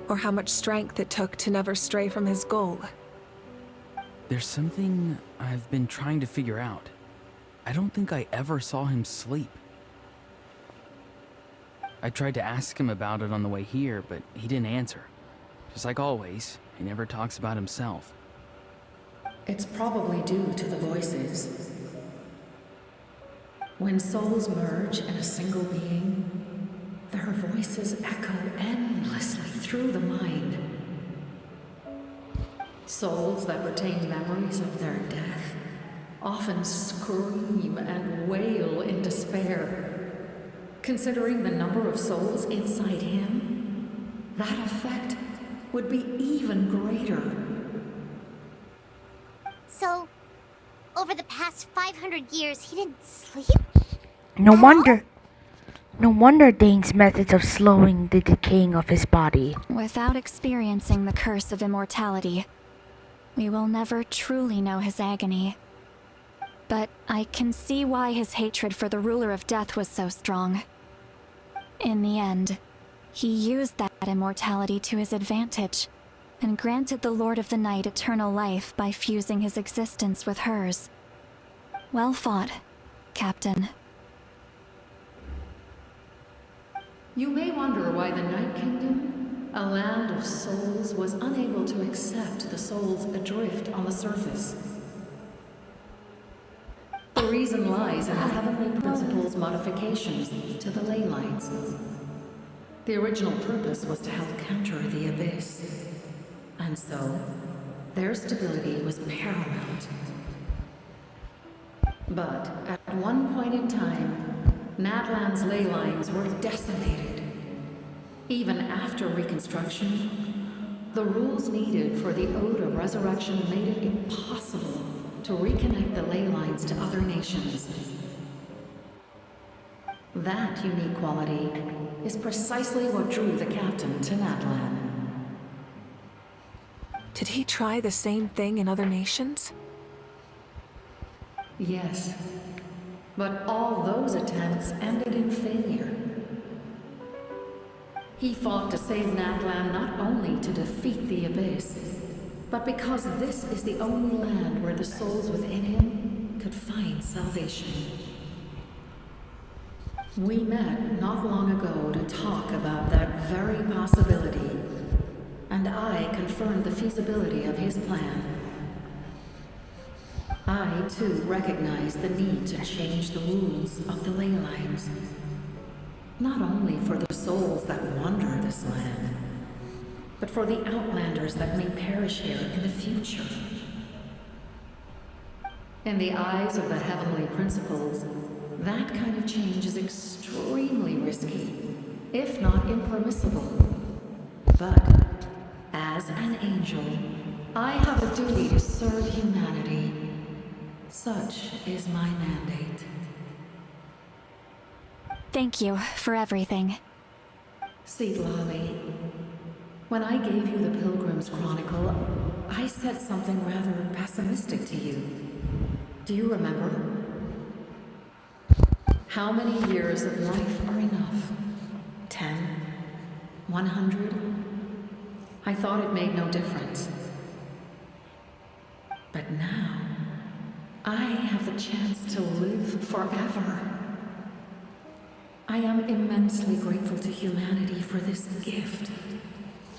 or how much strength it took to never stray from his goal. There's something I've been trying to figure out. I don't think I ever saw him sleep. I tried to ask him about it on the way here, but he didn't answer. Just like always, he never talks about himself. It's probably due to the voices. When souls merge in a single being, their voices echo endlessly through the mind. Souls that retain memories of their death often scream and wail in despair. Considering the number of souls inside him, that effect would be even greater. So, over the past 500 years, he didn't sleep? No wonder Dane's methods of slowing the decaying of his body. Without experiencing the curse of immortality, we will never truly know his agony. But I can see why his hatred for the ruler of death was so strong. In the end, he used that immortality to his advantage, and granted the Lord of the Night eternal life by fusing his existence with hers. Well fought, Captain. You may wonder why the Night Kingdom, a land of souls, was unable to accept the souls adrift on the surface. The reason lies in the Heavenly Principle's modifications to the ley lines. The original purpose was to help counter the Abyss, and so their stability was paramount. But at one point in time, Natlan's ley lines were decimated. Even after reconstruction, the rules needed for the Ode of Resurrection made it impossible to reconnect the ley lines to other nations. That unique quality is precisely what drew the captain to Natlan. Did he try the same thing in other nations? Yes, but all those attempts ended in failure. He fought to save Natlan not only to defeat the Abyss, but because this is the only land where the souls within him could find salvation. We met not long ago to talk about that very possibility, and I confirmed the feasibility of his plan. I, too, recognize the need to change the rules of the ley lines. Not only for the souls that wander this land, but for the outlanders that may perish here in the future. In the eyes of the Heavenly Principles, that kind of change is extremely risky, if not impermissible. But, as an angel, I have a duty to serve humanity. Such is my mandate. Thank you for everything. Lolly, when I gave you the Pilgrim's Chronicle, I said something rather pessimistic to you. Do you remember? How many years of life are enough? 10? 100? I thought it made no difference. But now, I have the chance to live forever. I am immensely grateful to humanity for this gift,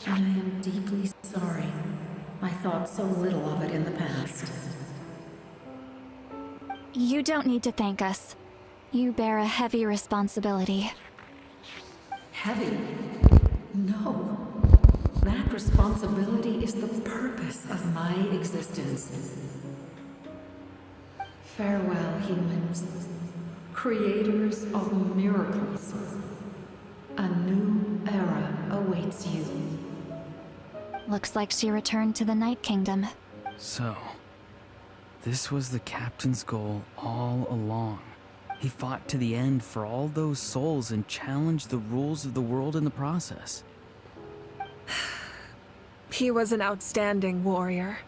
and I am deeply sorry I thought so little of it in the past. You don't need to thank us. You bear a heavy responsibility. Heavy? No. That responsibility is the purpose of my existence. Farewell, humans. Creators of miracles. A new era awaits you. Looks like she returned to the Night Kingdom. So, this was the captain's goal all along. He fought to the end for all those souls and challenged the rules of the world in the process. He was an outstanding warrior.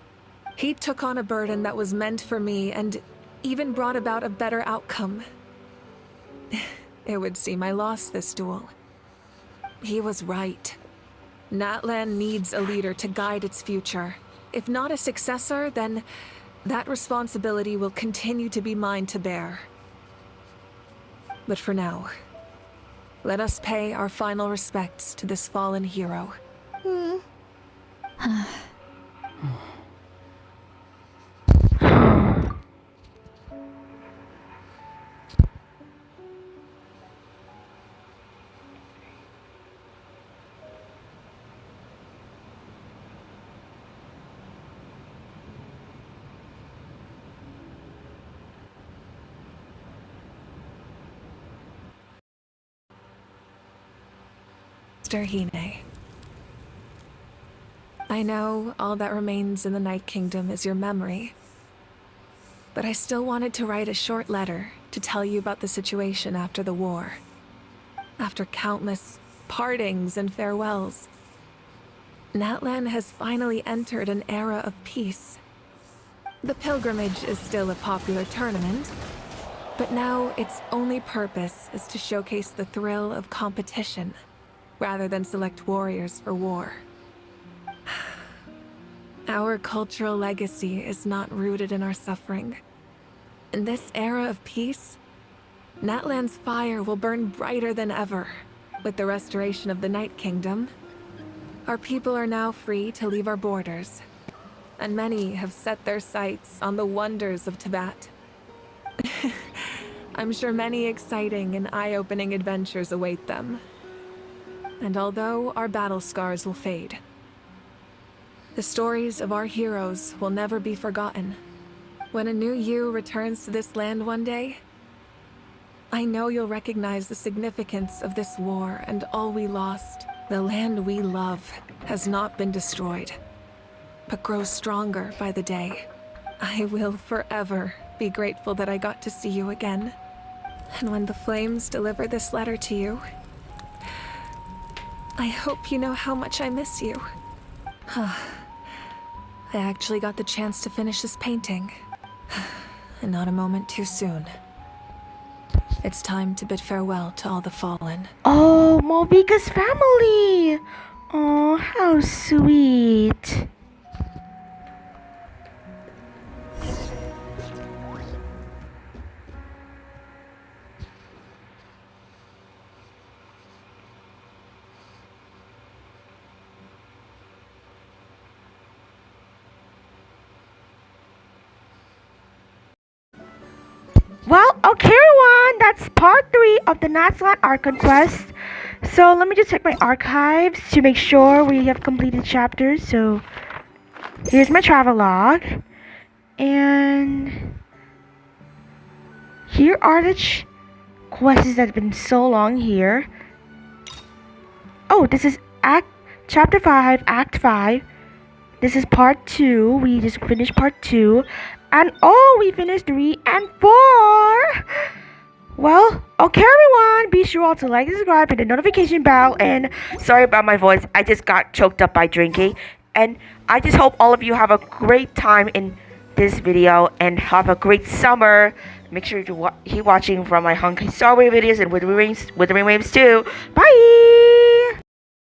He took on a burden that was meant for me and even brought about a better outcome. It would seem I lost this duel. He was right. Natlan needs a leader to guide its future. If not a successor, then that responsibility will continue to be mine to bear. But for now, let us pay our final respects to this fallen hero. Mr. Hine. I know all that remains in the Night Kingdom is your memory, but I still wanted to write a short letter to tell you about the situation after the war. After countless partings and farewells, Natlan has finally entered an era of peace. The pilgrimage is still a popular tournament, But now its only purpose is to showcase the thrill of competition, rather than select warriors for war. Our cultural legacy is not rooted in our suffering. In this era of peace, Natlan's fire will burn brighter than ever. With the restoration of the Night Kingdom, our people are now free to leave our borders, and many have set their sights on the wonders of Tibet. I'm sure many exciting and eye-opening adventures await them. And although our battle scars will fade, the stories of our heroes will never be forgotten. When a new you returns to this land one day, I know you'll recognize the significance of this war and all we lost. The land we love has not been destroyed, but grows stronger by the day. I will forever be grateful that I got to see you again. And when the flames deliver this letter to you, I hope you know how much I miss you. I actually got the chance to finish this painting. And not a moment too soon. It's time to bid farewell to all the fallen. Oh, Movika's family! Oh, how sweet. Well, okay everyone, that's part 3 of the Natlan Archon quest. So let me just check my archives to make sure we have completed chapters. So here's my travel log. And here are the quests that have been so long here. Oh, this is chapter 5, act 5. This is part 2. We just finished part 2. And oh, we finished 3 and 4. Well, okay everyone, be sure to like and subscribe, hit the notification bell, and sorry about my voice, I just got choked up by drinking. And I just hope all of you have a great time in this video and have a great summer. Make sure to keep watching from my Honkai Star Wars videos and Withering Waves too. Bye!